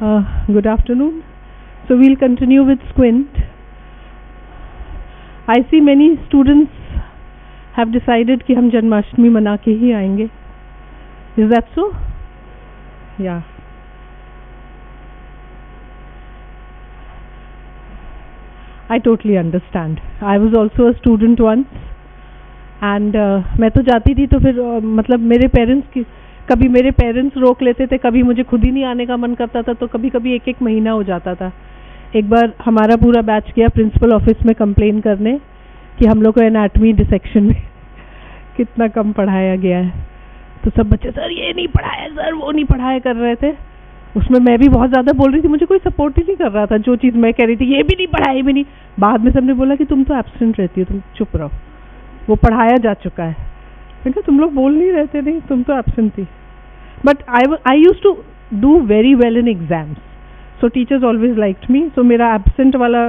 Good afternoon. So we'll continue with Squint. I see many students have decided कि हम जन्माष्टमी मना के ही आएंगे. Is that so? Yeah. I totally understand. I was also a student once and मैं तो जाती थी तो फिर मतलब मेरे पेरेंट्स की कभी मेरे पेरेंट्स रोक लेते थे, कभी मुझे खुद ही नहीं आने का मन करता था, तो कभी कभी एक महीना हो जाता था. एक बार हमारा पूरा बैच गया प्रिंसिपल ऑफिस में कंप्लेन करने कि हम लोग को एनाटॉमी डिसेक्शन में कितना कम पढ़ाया गया है. तो सब बच्चे सर ये नहीं पढ़ाया, सर वो नहीं पढ़ाया कर रहे थे. उसमें मैं भी बहुत ज़्यादा बोल रही थी, मुझे कोई सपोर्ट ही नहीं कर रहा था. जो चीज़ मैं कह रही थी ये भी नहीं पढ़ाया, ये भी नहीं. बाद में सबने बोला कि तुम तो एब्सेंट रहती हो, तुम चुप रहो, वो पढ़ाया जा चुका है. मैंने कहा तुम लोग बोल नहीं रहते, नहीं तुम तो एब्सेंट थी. But I use to do very well in exams, so teachers always liked me. So मेरा एब्सेंट वाला,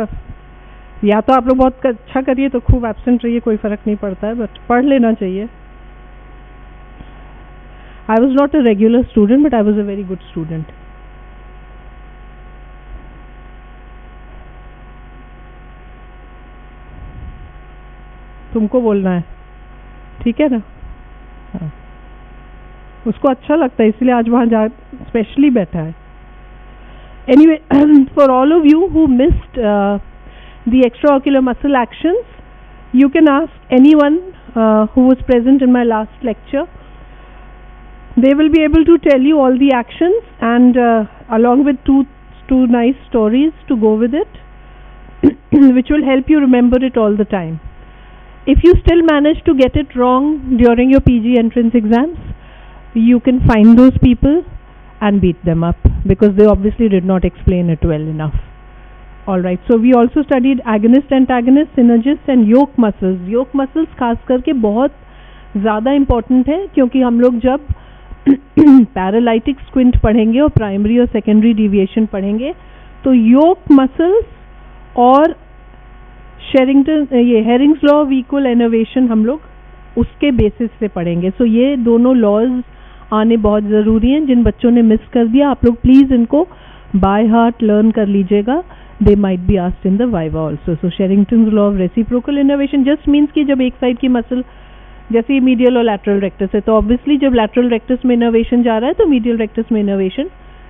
या तो आप लोग बहुत अच्छा करिए तो खूब एब्सेंट रहिए, कोई फ़र्क नहीं पड़ता है, बट पढ़ लेना चाहिए. I was not a regular student but I was a very good student. तुमको बोलना है, ठीक है ना? हाँ, उसको अच्छा लगता है इसलिए आज वहाँ जा स्पेशली बैठा है. Anyway, for all of you who missed the extraocular muscle actions, you can ask anyone who was present in my last lecture. They will be able to tell you all the actions and along with two nice stories to go with it, which will help you remember it all the time. If you still manage to get it wrong during your PG entrance exams, you can find those people and beat them up because they obviously did not explain it well enough. Alright, so we also studied agonist, antagonist, synergist and yoke muscles. Yoke muscles खास करके बहुत ज़्यादा important है क्योंकि हम लोग जब paralytic squint पढ़ेंगे और प्राइमरी और सेकेंडरी डिविएशन पढ़ेंगे तो योक मसल्स और Hering's law of equal innovation हम लोग उसके बेसिस से पढ़ेंगे. सो ये दोनों लॉज आने बहुत ज़रूरी हैं. जिन बच्चों ने मिस कर दिया आप लोग प्लीज़ इनको बाय हार्ट लर्न कर लीजिएगा. They might be asked in the viva also. So Sherrington's law of reciprocal innervation just means कि जब एक साइड की मसल जैसे मीडियल और लैटरल रेक्टस है तो ऑब्वियसली जब लैटरल रेक्टस में इनोवेशन जा रहा है तो मीडियल रेक्टस में इनोवेशन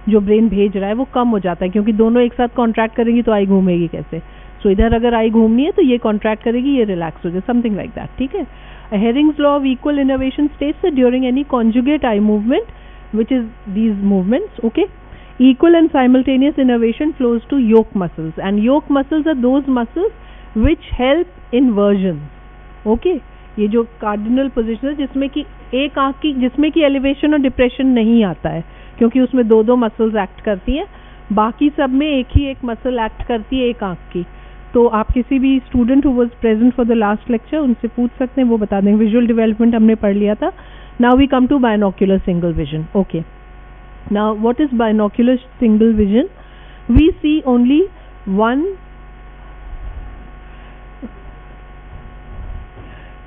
जो ब्रेन भेज रहा है वो कम हो जाता है क्योंकि दोनों एक साथ कॉन्ट्रैक्ट करेंगी तो आई घूमेगी कैसे. सो इधर अगर आई घूमनी है तो ये कॉन्ट्रैक्ट करेगी, ये रिलैक्स हो जाए, समथिंग लाइक दैट. ठीक है. Hering's law of equal innovation states that during any conjugate eye movement which is these movements, okay, equal and simultaneous innervation flows to yoke muscles and yoke muscles are those muscles which help in versions. Okay, ये जो cardinal position है जिसमें कि एक आंख की जिसमें कि एलिवेशन और डिप्रेशन नहीं आता है क्योंकि उसमें दो मसल्स एक्ट करती हैं. बाकी सब में एक ही एक मसल एक्ट करती है एक आंख की. तो आप किसी भी student who was present for the last lecture उनसे पूछ सकते हैं, वो बता देंगे. विजुअल डेवलपमेंट हमने पढ़ लिया था. Now we come to binocular single vision. Okay. Now what is binocular single vision? We see only one.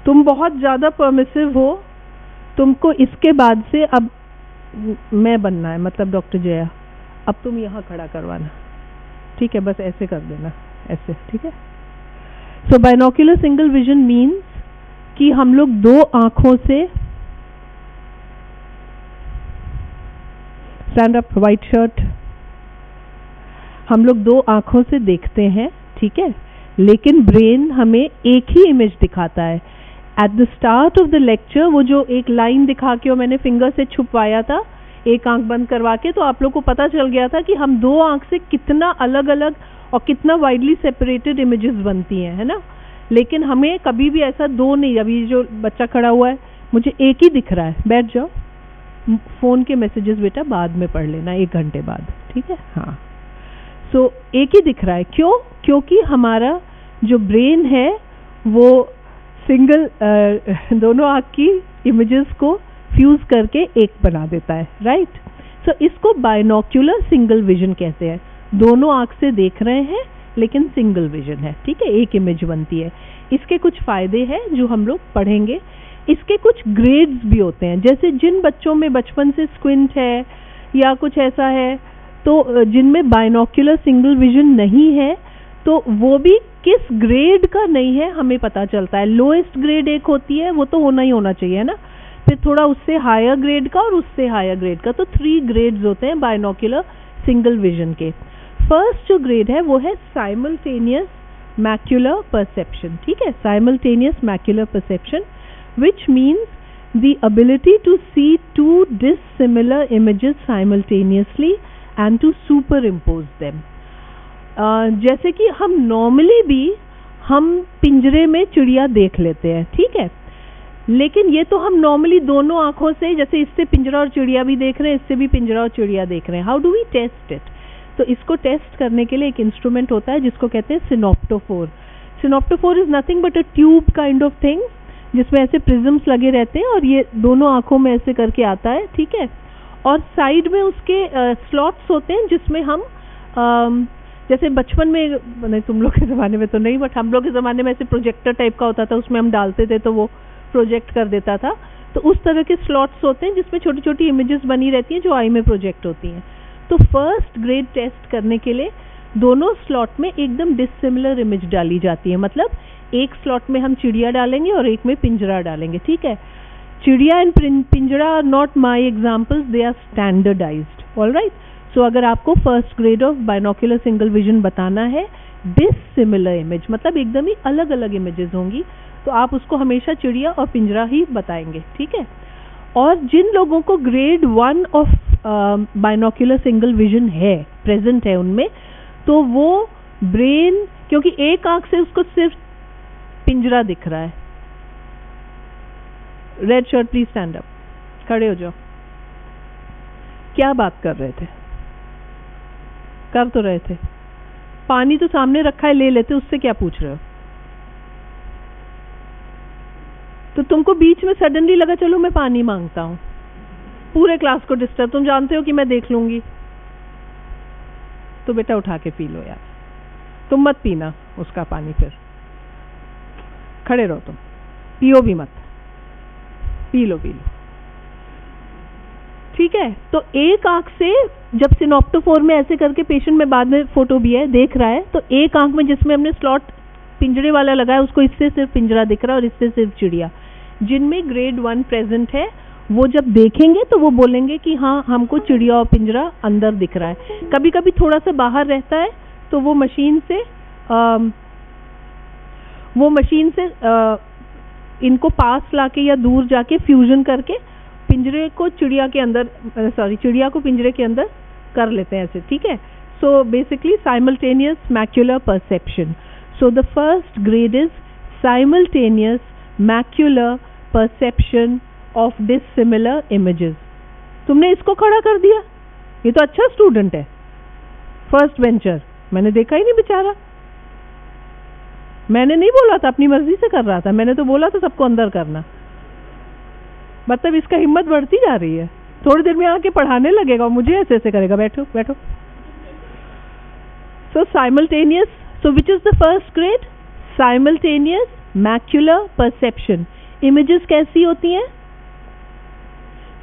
तुम बहुत ज़्यादा परमिसिव हो, तुमको इसके बाद से अब मैं बनना है, मतलब डॉक्टर जया, अब तुम यहाँ खड़ा करवाना. ठीक है, बस ऐसे कर देना, ऐसे. ठीक है. So binocular single vision means कि हम लोग दो आँखों से स्टैंड अप, वाइट शर्ट, हम लोग दो आंखों से देखते हैं. ठीक है. लेकिन ब्रेन हमें एक ही इमेज दिखाता है. At the start of the lecture वो जो एक लाइन दिखा के और मैंने फिंगर से छुपवाया था एक आंख बंद करवा के, तो आप लोग को पता चल गया था कि हम दो आंख से कितना अलग अलग और कितना वाइडली सेपरेटेड इमेजेस बनती हैं, है ना. लेकिन हमें कभी भी ऐसा दो नहीं. अभी जो बच्चा खड़ा हुआ है मुझे एक ही दिख रहा है, बैठ जाओ, फ़ोन के मैसेजेस बेटा बाद में पढ़ लेना 1 घंटे बाद. ठीक है. हाँ. सो एक ही दिख रहा है. क्यों? क्योंकि हमारा जो ब्रेन है वो सिंगल दोनों आँख की इमेजेस को फ्यूज करके एक बना देता है. राइट. सो इसको बाइनोक्यूलर सिंगल विजन कहते हैं. दोनों आँख से देख रहे हैं लेकिन सिंगल विजन है. ठीक है. एक इमेज बनती है. इसके कुछ फ़ायदे हैं जो हम लोग पढ़ेंगे. इसके कुछ ग्रेड्स भी होते हैं. जैसे जिन बच्चों में बचपन से स्क्विंट है या कुछ ऐसा है तो जिनमें बाइनोक्यूलर सिंगल विजन नहीं है तो वो भी किस ग्रेड का नहीं है हमें पता चलता है। लोएस्ट ग्रेड एक होती है, वो तो होना ही होना चाहिए ना, फिर थोड़ा उससे हायर ग्रेड का और उससे हायर ग्रेड का, तो 3 ग्रेड्स होते हैं बाइनोक्यूलर सिंगल विजन के। फर्स्ट जो ग्रेड है वो है साइमल्टेनियस मैक्यूलर परसेप्शन, ठीक है, simultaneous macular perception, which means the ability to see two dissimilar images simultaneously and to superimpose them. जैसे कि हम नॉर्मली भी हम पिंजरे में चिड़िया देख लेते हैं, ठीक है, लेकिन ये तो हम नॉर्मली दोनों आंखों से, जैसे इससे पिंजरा और चिड़िया भी देख रहे हैं, इससे भी पिंजरा और चिड़िया देख रहे हैं। How do we test it? तो इसको टेस्ट करने के लिए एक इंस्ट्रूमेंट होता है जिसको कहते हैं synoptophore. Synoptophore is nothing but a tube kind of thing जिसमें ऐसे प्रिज्म्स लगे रहते हैं और ये दोनों आंखों में ऐसे करके आता है, ठीक है, और साइड में उसके स्लॉट्स होते हैं जिसमें हम जैसे बचपन में, नहीं तुम लोग के ज़माने में तो नहीं, बट हम लोग के ज़माने में ऐसे प्रोजेक्टर टाइप का होता था, उसमें हम डालते थे तो वो प्रोजेक्ट कर देता था। तो उस तरह के स्लॉट्स होते हैं जिसमें छोटी छोटी इमेजेस बनी रहती हैं जो आई में प्रोजेक्ट होती हैं। तो फर्स्ट ग्रेड टेस्ट करने के लिए दोनों स्लॉट में एकदम डिसिमिलर इमेज डाली जाती है, मतलब एक स्लॉट में हम चिड़िया डालेंगे और एक में पिंजरा डालेंगे, ठीक है। चिड़िया एंड पिंजरा are not my examples, they are standardised, alright. So अगर आपको first grade of binocular single vision बताना है, डिसिमिलर इमेज मतलब एकदम ही अलग अलग इमेजेस होंगी, तो आप उसको हमेशा चिड़िया और पिंजरा ही बताएंगे, ठीक है। और जिन लोगों को grade 1 of binocular single vision है, प्रेजेंट है उनमें, तो वो ब्रेन, क्योंकि एक आंख से उसको सिर्फ पिंजरा दिख रहा है। Red shirt please stand up, खड़े हो जाओ। क्या बात कर रहे थे? कर तो रहे थे, पानी तो सामने रखा है, ले लेते, उससे क्या पूछ रहे हो? तो तुमको बीच में सडनली लगा चलो मैं पानी मांगता हूं, पूरे क्लास को डिस्टर्ब, तुम जानते हो कि मैं देख लूंगी, तो बेटा उठा के पी लो यार, तुम मत पीना उसका पानी, फिर खड़े रहो, तुम पियो भी मत, पी लो, ठीक है। तो एक आंख से जब सिनोप्टोफोर में ऐसे करके पेशेंट में बाद में फोटो भी है देख रहा है, तो एक आंख में जिसमें हमने स्लॉट पिंजरे वाला लगाया उसको इससे सिर्फ पिंजरा दिख रहा है और इससे सिर्फ चिड़िया। जिनमें ग्रेड 1 प्रेजेंट है वो जब देखेंगे तो वो बोलेंगे कि हाँ हमको चिड़िया और पिंजरा अंदर दिख रहा है। कभी कभी थोड़ा सा बाहर रहता है तो वो मशीन से इनको पास लाके या दूर जाके फ्यूजन करके पिंजरे को चिड़िया के अंदर, चिड़िया को पिंजरे के अंदर कर लेते हैं ऐसे, ठीक है। So basically simultaneous macular perception. So the first grade is simultaneous macular perception of dissimilar images. तुमने इसको खड़ा कर दिया, ये तो अच्छा स्टूडेंट है, फर्स्ट बेंचर, मैंने देखा ही नहीं बेचारा। मैंने नहीं बोला था, अपनी मर्जी से कर रहा था, मैंने तो बोला था सबको अंदर करना। मतलब इसका हिम्मत बढ़ती जा रही है, थोड़ी देर में आके पढ़ाने लगेगा और मुझे ऐसे ऐसे करेगा, बैठो बैठो। So simultaneous, so which is the first grade? Simultaneous macular perception. Images कैसी होती हैं?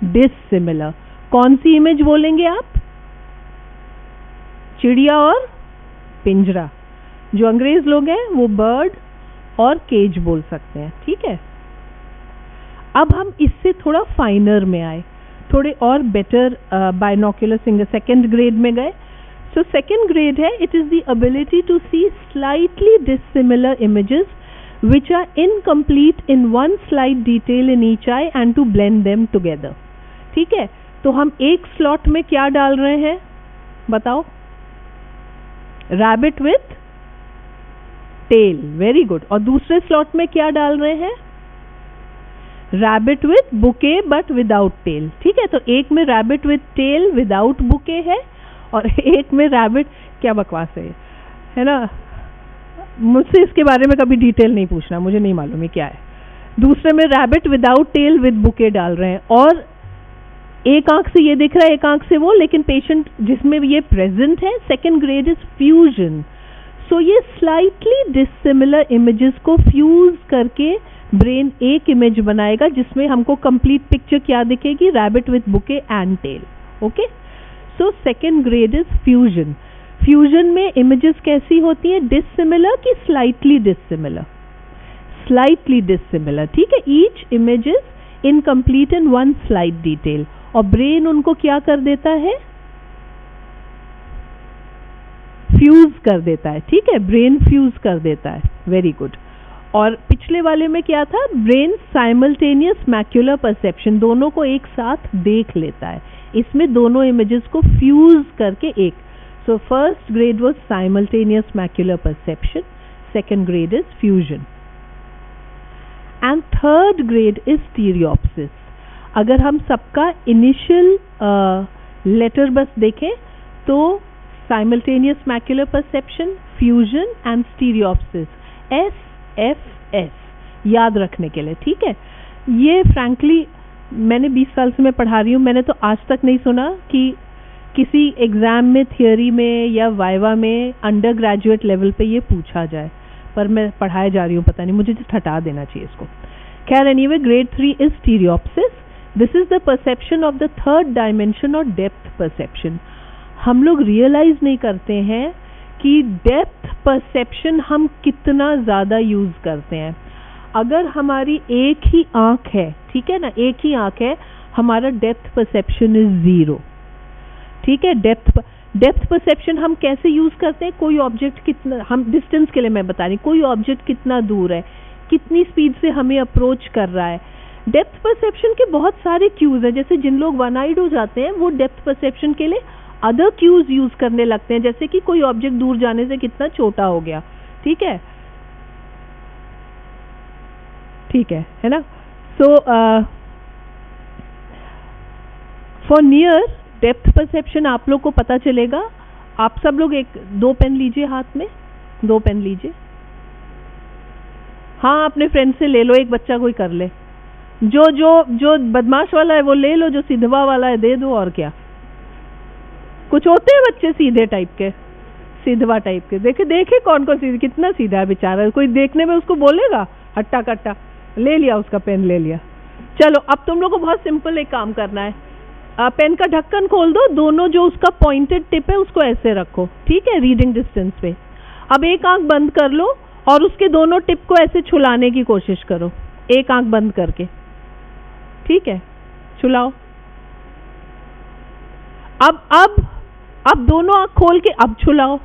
डिसिमिलर। कौन सी इमेज बोलेंगे आप? चिड़िया और पिंजरा। जो अंग्रेज लोग हैं वो बर्ड और केज बोल सकते हैं, ठीक है। अब हम इससे थोड़ा फाइनर में आए, थोड़े और better binocular single second grade में गए। सो सेकेंड ग्रेड है, it is the ability to see slightly dissimilar images which are incomplete in one slight detail in each eye and to blend them together, ठीक है। तो हम एक slot में क्या डाल रहे हैं बताओ? Rabbit with tail, very good. और दूसरे स्लॉट में क्या डाल रहे हैं? Rabbit with bouquet but without tail, ठीक है। तो एक में rabbit with tail without bouquet है और एक में रैबिट, क्या बकवास है ना, मुझसे इसके बारे में कभी डिटेल नहीं पूछना, मुझे नहीं मालूम है क्या है। दूसरे में rabbit without tail with bouquet डाल रहे हैं और एक आंख से ये दिख रहा है एक आंख से वो, लेकिन पेशेंट जिसमें ये प्रेजेंट है second grade is fusion. So ये स्लाइटली डिसिमिलर इमेजेस को फ्यूज करके ब्रेन एक इमेज बनाएगा जिसमें हमको कंप्लीट पिक्चर क्या दिखेगी? Rabbit with bouquet and tail, okay. So so second grade is fusion. Fusion में इमेजेस कैसी होती हैं? डिससिमिलर कि स्लाइटली डिससिमिलर? स्लाइटली डिससिमिलर. ठीक है, each image is incomplete in one slight detail, और ब्रेन उनको क्या कर देता है? फ्यूज कर देता है. ठीक है, ब्रेन फ्यूज कर देता है. Very good. और पिछले वाले में क्या था? ब्रेन साइमल्टेनियस मैक्युलर परसेप्शन, दोनों को एक साथ देख लेता है. इसमें दोनों इमेजेस को फ्यूज करके एक. So first grade was simultaneous macular perception, second grade is fusion, and third grade is stereopsis. अगर हम सबका इनिशियल लेटर बस देखें तो simultaneous macular perception, fusion and stereopsis, SFS, याद रखने के लिए. ठीक है, ये फ्रैंकली मैंने 20 साल से मैं पढ़ा रही हूँ, मैंने तो आज तक नहीं सुना कि किसी एग्जाम में, थियोरी में या वाइवा में अंडर ग्रेजुएट लेवल पे ये पूछा जाए, पर मैं पढ़ाए जा रही हूँ, पता नहीं, मुझे जस्ट हटा देना चाहिए इसको. खैर, anyway, grade 3 is stereopsis. This is the perception of the third dimension और डेप्थ परसेप्शन. हम लोग रियलाइज नहीं करते हैं कि डेप्थ परसेप्शन हम कितना ज़्यादा यूज़ करते हैं. अगर हमारी एक ही आँख है, ठीक है ना, एक ही आँख है, हमारा डेप्थ परसेप्शन इज 0. ठीक है, डेप्थ परसेप्शन हम कैसे यूज़ करते हैं? कोई ऑब्जेक्ट कितना, हम डिस्टेंस के लिए मैं बता रही, कोई ऑब्जेक्ट कितना दूर है, कितनी स्पीड से हमें अप्रोच कर रहा है. डेप्थ परसेप्शन के बहुत सारे क्यूज हैं. जैसे जिन लोग वन आइड हो जाते हैं वो डेप्थ परसेप्शन के लिए अदर क्यूज यूज करने लगते हैं, जैसे कि कोई ऑब्जेक्ट दूर जाने से कितना छोटा हो गया. ठीक है, ठीक है ना. So for near depth perception आप लोग को पता चलेगा. आप सब लोग एक 2 पेन लीजिए, हाथ में 2 पेन लीजिए. हाँ, अपने फ्रेंड से ले लो, एक बच्चा कोई कर ले. जो बदमाश वाला है वो ले लो, जो सीधवा वाला है दे दो. और क्या, कुछ होते हैं बच्चे सीधे टाइप के, सीधवा टाइप के. देखे कौन कौन सीधे, कितना सीधा है बेचारा, कोई देखने में उसको बोलेगा हट्टा कट्टा. ले लिया उसका पेन, ले लिया. चलो, अब तुम लोग को बहुत सिंपल एक काम करना है. पेन का ढक्कन खोल दो, दोनों जो उसका पॉइंटेड टिप है उसको ऐसे रखो. ठीक है, रीडिंग डिस्टेंस पे. अब एक आंख बंद कर लो और उसके दोनों टिप को ऐसे छुलाने की कोशिश करो, एक आंख बंद करके. ठीक है, छुलाओ. अब दोनों आंख खोल के अब छुलाओ,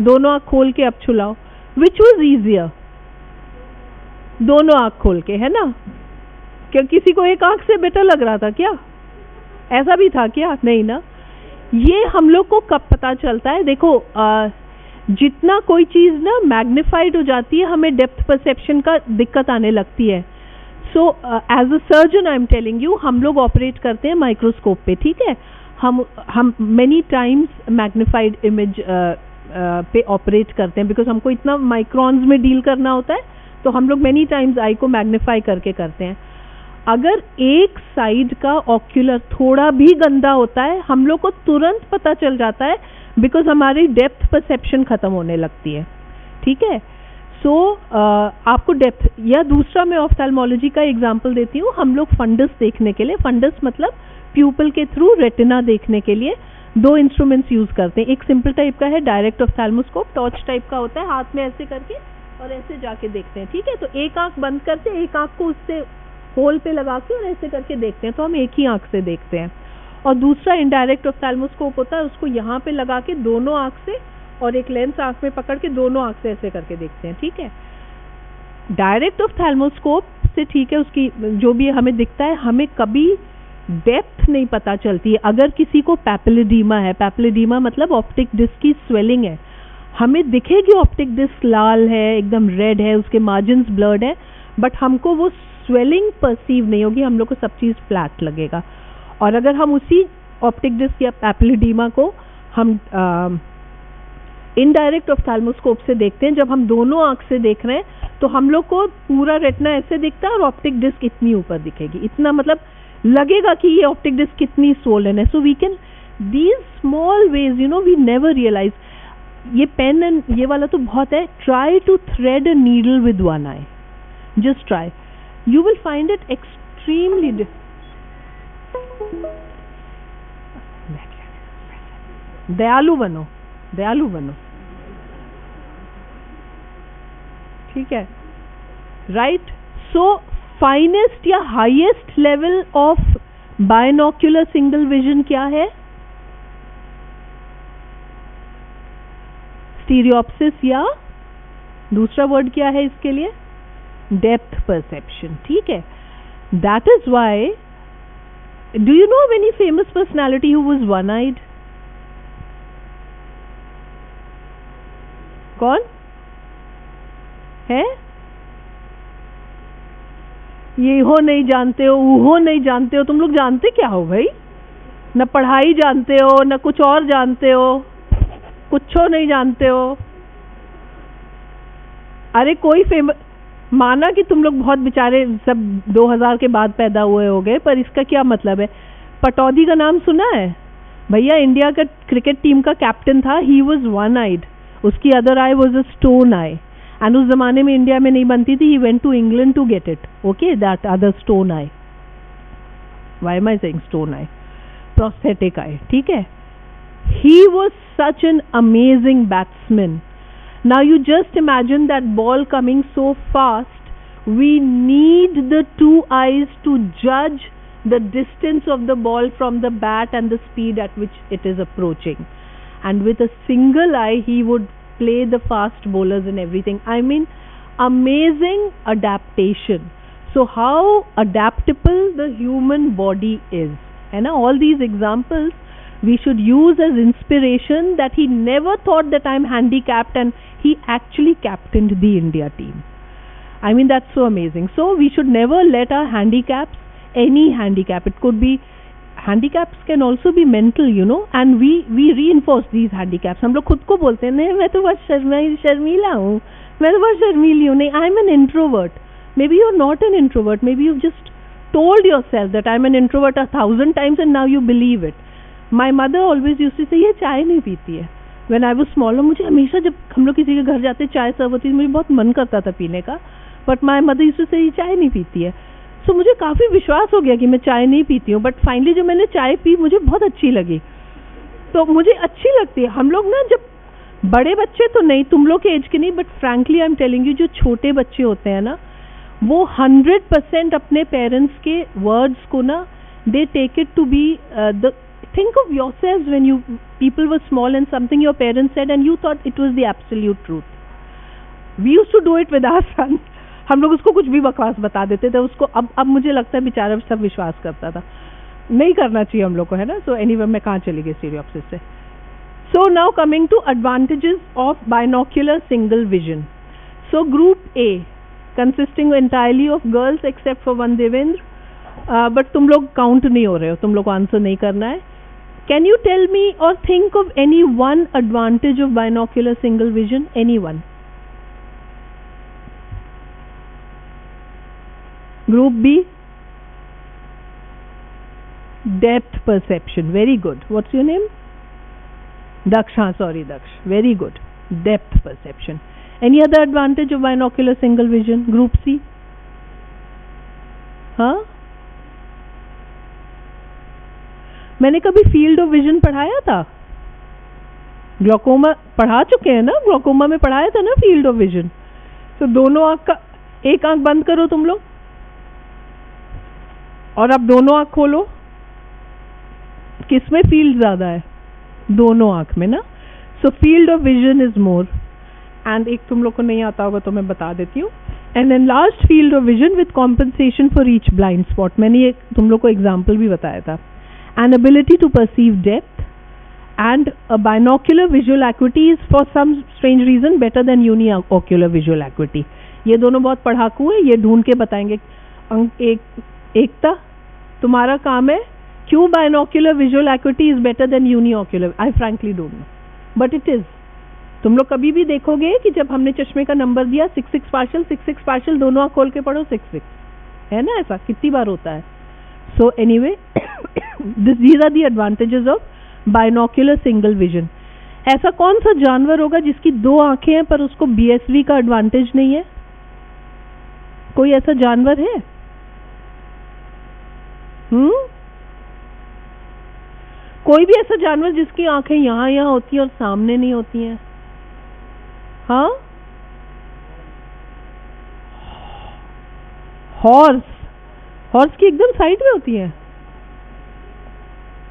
दोनों आंख खोल के अब छुलाओ. Which was easier? दोनों आंख खोल के, है ना. क्या किसी को एक आंख से बेटर लग रहा था क्या? ऐसा भी था क्या? नहीं ना. ये हम लोग को कब पता चलता है? देखो, जितना कोई चीज ना मैग्निफाइड हो जाती है, हमें डेप्थ परसेप्शन का दिक्कत आने लगती है. So as a surgeon I am telling you, हम लोग ऑपरेट करते हैं माइक्रोस्कोप पे. ठीक है, हम मेनी टाइम्स मैग्निफाइड इमेज पे ऑपरेट करते हैं, बिकॉज हमको इतना माइक्रॉन्स में डील करना होता है, तो हम लोग मेनी टाइम्स आई को मैग्नीफाई करके करते हैं. अगर एक साइड का ऑक्यूलर थोड़ा भी गंदा होता है, हम लोग को तुरंत पता चल जाता है, बिकॉज हमारी डेप्थ परसेप्शन खत्म होने लगती है. ठीक है, सो आपको डेप्थ, या दूसरा मैं ऑफ्थेल्मोलॉजी का एग्जांपल देती हूँ. हम लोग फंडस देखने के लिए, फंडस मतलब प्यूपल के थ्रू रेटिना देखने के लिए 2 इंस्ट्रूमेंट्स यूज करते हैं. एक सिंपल टाइप का है डायरेक्ट ऑफ्थेल्मोस्कोप, टॉर्च टाइप का होता है, हाथ में ऐसे करके और ऐसे जाके देखते हैं. ठीक है, तो एक आंख बंद करते, एक आंख को उससे होल पे लगा के और ऐसे करके देखते हैं, तो हम एक ही आंख से देखते हैं. और दूसरा इनडायरेक्ट ऑफ्थेल्मोस्कोप होता है, उसको यहाँ पे लगा के दोनों आंख से, और एक लेंस आंख में पकड़ के दोनों आंख से ऐसे करके देखते हैं. ठीक है, डायरेक्ट ऑफ्थेल्मोस्कोप से, ठीक है, उसकी जो भी हमें दिखता है, हमें कभी डेप्थ नहीं पता चलती है. अगर किसी को पैपिलिडीमा है, पैपिलिडीमा मतलब ऑप्टिक डिस्क की स्वेलिंग है, हमें दिखेगी ऑप्टिक डिस्क लाल है, एकदम रेड है, उसके मार्जिन्स ब्लर्ड है, बट हमको वो स्वेलिंग परसीव नहीं होगी, हम लोग को सब चीज़ फ्लैट लगेगा. और अगर हम उसी ऑप्टिक डिस्क या पैपिलिडीमा को हम इनडायरेक्ट ऑफ्थेल्मोस्कोप से देखते हैं, जब हम दोनों आंख से देख रहे हैं, तो हम लोग को पूरा रेटिना ऐसे दिखता है और ऑप्टिक डिस्क इतनी ऊपर दिखेगी. इतना मतलब लगेगा कि ये ऑप्टिक डिस्क कितनी स्वोलन है. So we can, these small ways, you know, we never realise. ये पेन एंड ये वाला तो बहुत है. Try to thread a needle with one eye, just try, you will find it extremely दयालु बनो, दयालु बनो, ठीक है, राइट। सो फाइनेस्ट या highest level of binocular single vision क्या है? स्टीरियोप्सिस, या दूसरा वर्ड क्या है इसके लिए? डेप्थ परसेप्शन, ठीक है। That is why, do you know any famous personality who was one eyed? कौन है? ये हो नहीं जानते हो, वो नहीं जानते हो, तुम लोग जानते क्या हो भाई? न पढ़ाई जानते हो, न कुछ और जानते हो, कुछ नहीं जानते हो। अरे कोई फेमस, माना कि तुम लोग बहुत बेचारे सब 2000 के बाद पैदा हुए होगे, पर इसका क्या मतलब है? पटौदी का नाम सुना है भैया? इंडिया का क्रिकेट टीम का कैप्टन था, ही वाज वन आइड, उसकी other eye was a stone eye, and उस जमाने में इंडिया में नहीं बनती थी, ही went to England to get it, okay, that other stone eye, why am I saying stone eye? Prosthetic eye, ठीक है। He was such an amazing batsman. Now you just imagine that ball coming so fast. We need the two eyes to judge the distance of the ball from the bat and the speed at which it is approaching. And with a single eye, he would play the fast bowlers and everything. I mean, amazing adaptation. So how adaptable the human body is. And all these examples we should use as inspiration, that he never thought that I'm handicapped and he actually captained the India team. I mean, that's so amazing. So we should never let our handicaps, any handicap, it could be, handicaps can also be mental, you know, and we reinforce these handicaps. हम लोग खुद को बोलते हैं नहीं मैं तो बहुत शर्मीला हूँ, मैं तो बहुत शर्मीली हूँ, नहीं, I'm an introvert. Maybe you're not an introvert, maybe you've just told yourself that I'm an introvert 1,000 times and now you believe it. My mother always used to say ये चाय नहीं पीती है। When I was smaller, मुझे हमेशा जब हम लोग किसी के घर जाते चाय सर्व होती थी, मुझे बहुत मन करता था पीने का, but my mother used to say ये चाय नहीं पीती है। सो मुझे काफ़ी विश्वास हो गया कि मैं चाय नहीं पीती हूँ, बट फाइनली जब मैंने चाय पी मुझे बहुत अच्छी लगी, तो मुझे अच्छी लगती है। हम लोग ना जब बड़े बच्चे तो नहीं, तुम लोग के एज के नहीं, but frankly I am telling you, जो छोटे बच्चे होते हैं ना, वो 100% अपने पेरेंट्स के वर्ड्स को ना, they take it to be the, think of yourselves when you people were small and something your parents said and you thought it was the absolute truth. We used to do it with our son. हम लोग उसको कुछ भी बकवास बता देते थे उसको, अब मुझे लगता है बेचारा सब विश्वास करता था, नहीं करना चाहिए हम लोग को, है ना। सो एनीवे मैं कहाँ चली गई स्टीरियोप्सिस से। So now coming to advantages of binocular single vision. So group A consisting entirely of girls except for one Devendra, but तुम लोग काउंट नहीं हो रहे हो, तुम लोग को आंसर नहीं करना है। Can you tell me or think of any one advantage of binocular single vision? Anyone? Group B? Depth perception. Very good. What's your name? Daksh. Sorry, Daksh. Very good. Depth perception. Any other advantage of binocular single vision? Group C? Huh? मैंने कभी field of vision पढ़ाया था? Glaucoma पढ़ा चुके हैं ना, glaucoma में पढ़ाया था ना फील्ड ऑफ विजन। तो दोनों आंख का, एक आंख बंद करो तुम लोग और अब दोनों आंख खोलो, किसमें फील्ड ज्यादा है? दोनों आंख में ना। सो field of vision is more, and एक तुम लोग को नहीं आता होगा तो मैं बता देती हूँ, an enlarged field of vision with compensation for each blind spot. मैंने ये तुम लोग को एग्जाम्पल भी बताया था। An ability to perceive depth, and a binocular visual acuity is for some strange reason better than uniocular visual acuity. ये दोनों बहुत पढ़ाकू है, ये ढूंढ के बताएंगे। एकता तुम्हारा काम है, क्यों binocular visual acuity is better than uniocular? I frankly don't know, but it is. तुम लोग कभी भी देखोगे कि जब हमने चश्मे का नंबर दिया 6 पार्शल, दोनों आँख खोल के पढ़ो 6 है ना, ऐसा कितनी बार होता है। So anyway, these are the advantages of binocular single vision. ऐसा कौन सा जानवर होगा जिसकी 2 आंखें हैं पर उसको BSV का एडवांटेज नहीं है? कोई ऐसा जानवर है? कोई भी ऐसा जानवर जिसकी आंखें यहाँ यहाँ होती हैं और सामने नहीं होती हैं? हाँ, हॉर्स, हॉर्स की एकदम साइड में होती है।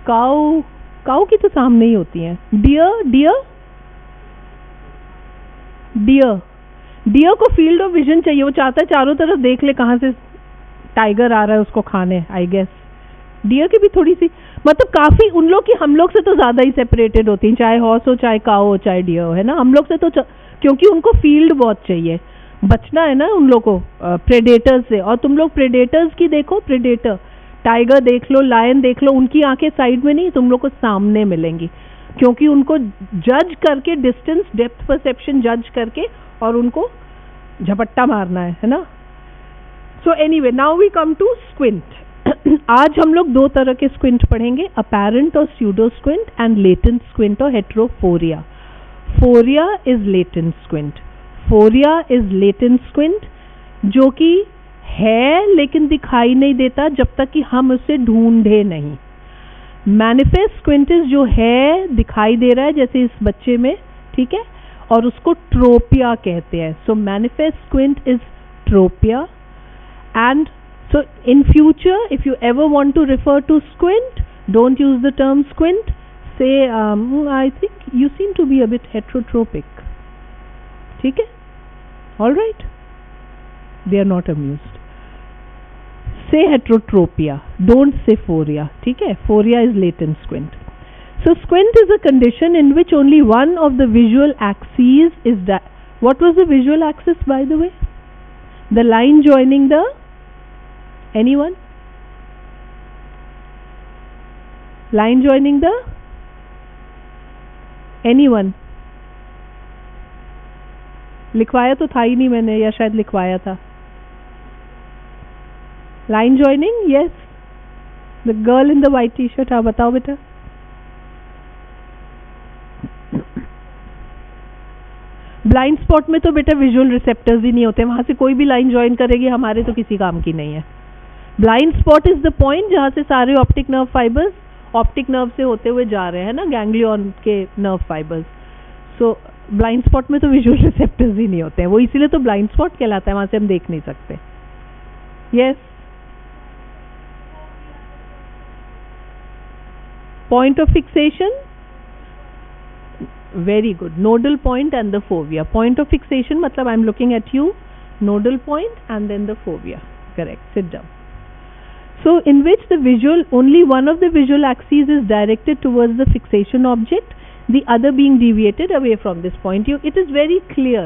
काऊ, काऊ की तो सामने ही होती है। डियर, डियर, डियर, डियर को फील्ड ऑफ विजन चाहिए, वो चाहता है चारों तरफ देख ले कहाँ से टाइगर आ रहा है उसको खाने। आई गेस डियर की भी थोड़ी सी, मतलब काफी उन लोग की हम लोग से तो ज्यादा ही सेपरेटेड होती हैं, चाहे हॉर्स हो, चाहे काऊ हो, चाहे डियर हो, है ना। हम लोग से तो क्योंकि उनको फील्ड बहुत चाहिए, बचना है ना उन लोग को प्रेडेटर्स से। और तुम लोग प्रेडेटर्स की देखो, प्रेडेटर टाइगर देख लो, लायन देख लो, उनकी आंखें साइड में नहीं, तुम लोग को सामने मिलेंगी, क्योंकि उनको जज करके डिस्टेंस, डेप्थ परसेप्शन जज करके और उनको झपट्टा मारना है ना। So anyway, now we come to squint. आज हम लोग दो तरह के स्क्विंट पढ़ेंगे, अपैरेंट और pseudo squint, and latent squint और heterophoria. Phoria is latent squint. Phoria is latent squint जो कि है लेकिन दिखाई नहीं देता जब तक कि हम उसे ढूंढे नहीं। मैनिफेस्ट स्क्विंटिस जो है दिखाई दे रहा है, जैसे इस बच्चे में, ठीक है, और उसको ट्रोपिया कहते हैं। So manifest squint is tropia. And so in future if you ever want to refer to squint, don't use the term squint, say I think you seem to be a bit heterotropic, ठीक है, all right, they are not amused, say heterotropia, don't say phoria, ठीक है। phoria is latent squint. So squint is a condition in which only one of the visual axes is what was the visual axis, by the way? The line joining the, anyone? Line joining the, anyone? लिखवाया तो था ही नहीं मैंने, या शायद लिखवाया था। Line joining, yes, the girl in the white T shirt. हाँ बताओ बेटा। ब्लाइंड स्पॉट में तो बेटा विजुअल रिसेप्टर्स ही नहीं होते, वहां से कोई भी लाइन ज्वाइन करेगी हमारे तो किसी काम की नहीं है। Blind spot is the point जहां से सारे optic nerve fibres optic nerve से होते हुए जा रहे हैं ना, गैंग्लियन के नर्व फाइबर्स। सो ब्लाइंड स्पॉट में तो विजुअल रिसेप्टर्स ही नहीं होते हैं, वो इसीलिए तो ब्लाइंड स्पॉट कहलाता है, वहां से हम देख नहीं सकते। Yes, point of fixation, very good, nodal point and the fovea. Point of fixation मतलब I am looking at you, nodal point and then the fovea, correct, sit down. So in which the visual, only one of the visual axes is directed towards the fixation object, the other being deviated away from this point. It is very clear.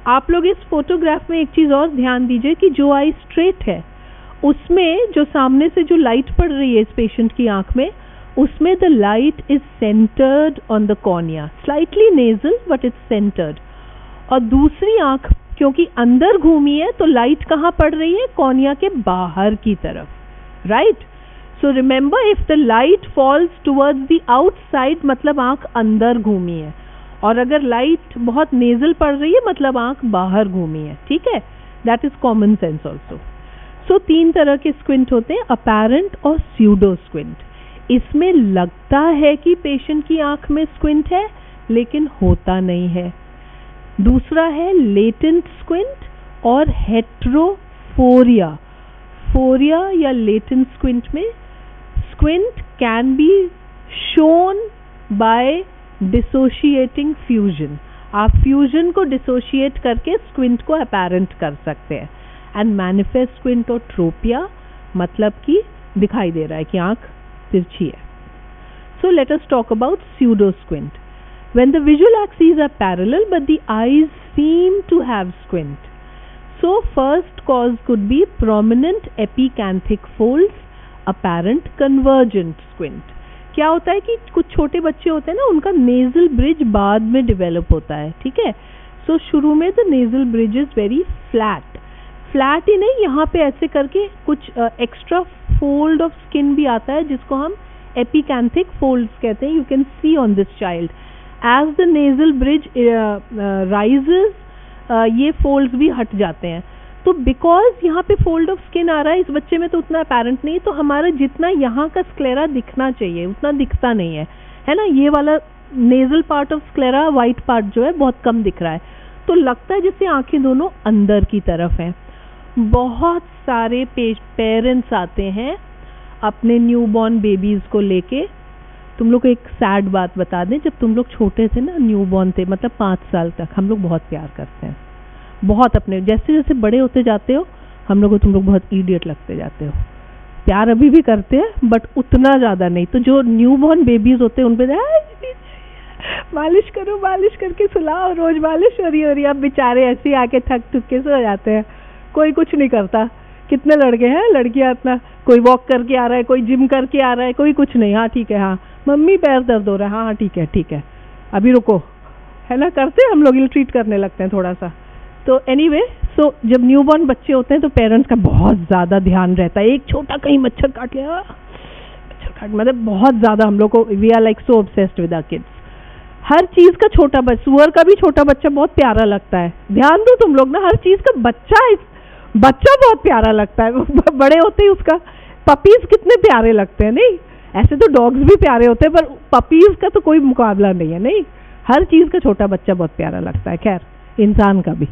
आप लोग इस photograph में एक चीज और ध्यान दीजिए कि जो आई स्ट्रेट है उसमें जो सामने से जो लाइट पड़ रही है इस पेशेंट की आंख में, उसमें the light is centred on the cornea, slightly nasal but it's centred. और दूसरी आंख क्योंकि अंदर घूमी है तो लाइट कहाँ पड़ रही है, कॉर्निया के बाहर की तरफ, right. So remember, if the light falls towards the outside मतलब आंख अंदर घूमी है, और अगर लाइट बहुत नेजल पड़ रही है मतलब आंख बाहर घूमी है, ठीक है। That is common sense also. So तीन तरह के स्क्विंट होते हैं, अपैरेंट और स्यूडो स्क्विंट। इसमें लगता है कि पेशेंट की आंख में स्क्विंट है लेकिन होता नहीं है। दूसरा है लेटेंट स्क्विंट और हेट्रोफोरिया। फोरिया या लेटेंट स्क्विंट में squint can be shown by dissociating fusion. आप फ्यूजन को डिसोशिएट करके स्क्विंट को अपैरेंट कर सकते हैं। एंड मैनिफेस्ट स्क्विंट और ट्रोपिया मतलब कि दिखाई दे रहा है कि आंख तिरछी है। So let us talk about pseudo squint. When the visual axes are parallel but the eyes seem to have squint. So first cause could be prominent epicanthic folds, apparent convergent squint. क्या होता है कि कुछ छोटे बच्चे होते हैं ना, उनका नेजल ब्रिज बाद में डेवलप होता है, ठीक है। सो शुरू में the nasal bridge is very flat, flat ही नहीं, यहाँ पे ऐसे करके कुछ एक्स्ट्रा फोल्ड ऑफ स्किन भी आता है जिसको हम एपिकैंथिक फोल्ड्स कहते हैं. You can see on this child as the nasal bridge rises, ये folds भी हट जाते हैं. तो बिकॉज यहाँ पे फोल्ड ऑफ स्किन आ रहा है, इस बच्चे में तो उतना अपेरेंट नहीं, तो हमारा जितना यहाँ का स्क्लेरा दिखना चाहिए उतना दिखता नहीं है ना। ये वाला nasal part of sclera, white part जो है बहुत कम दिख रहा है, तो लगता है जैसे आंखें दोनों अंदर की तरफ हैं। बहुत सारे पेरेंट्स आते हैं अपने न्यूबॉर्न बेबीज को लेके। तुम लोग को एक सैड बात बता दें, जब तुम लोग छोटे थे ना, न्यूबॉर्न थे, मतलब 5 साल तक, हम लोग बहुत प्यार करते हैं, बहुत अपने। जैसे जैसे बड़े होते जाते हो हम लोग को तुम लोग बहुत इडियट लगते जाते हो। प्यार अभी भी करते हैं बट उतना ज़्यादा नहीं। तो जो न्यूबॉर्न बेबीज होते हैं उन पे मालिश करो, मालिश करके सुलाओ, रोज मालिश हो रही। अब बेचारे ऐसे आके थक थक के सो जाते हैं, कोई कुछ नहीं करता। कितने लड़के हैं, लड़कियां इतना, कोई वॉक करके आ रहा है, कोई जिम करके आ रहा है, कोई कुछ नहीं। हाँ ठीक है, हाँ मम्मी पैर दर्द हो रहा है, हाँ ठीक है ठीक है अभी रुको, है ना, करते हैं हम लोग, ट्रीट करने लगते हैं थोड़ा सा। तो एनीवे, सो जब न्यूबॉर्न बच्चे होते हैं तो पेरेंट्स का बहुत ज़्यादा ध्यान रहता है। एक छोटा कहीं मच्छर काट लिया, मच्छर काट, मतलब बहुत ज़्यादा हम लोग को, we are like so obsessed with our kids. हर चीज़ का छोटा बच्चा, सुअर का भी छोटा बच्चा बहुत प्यारा लगता है। ध्यान दो तुम लोग ना, हर चीज़ का बच्चा बहुत प्यारा लगता है। बड़े होते ही उसका पपीज कितने प्यारे लगते हैं, नहीं? ऐसे तो डॉग्स भी प्यारे होते हैं पर पपीज का तो कोई मुकाबला नहीं है, नहीं? हर चीज़ का छोटा बच्चा बहुत प्यारा लगता है, खैर इंसान का भी।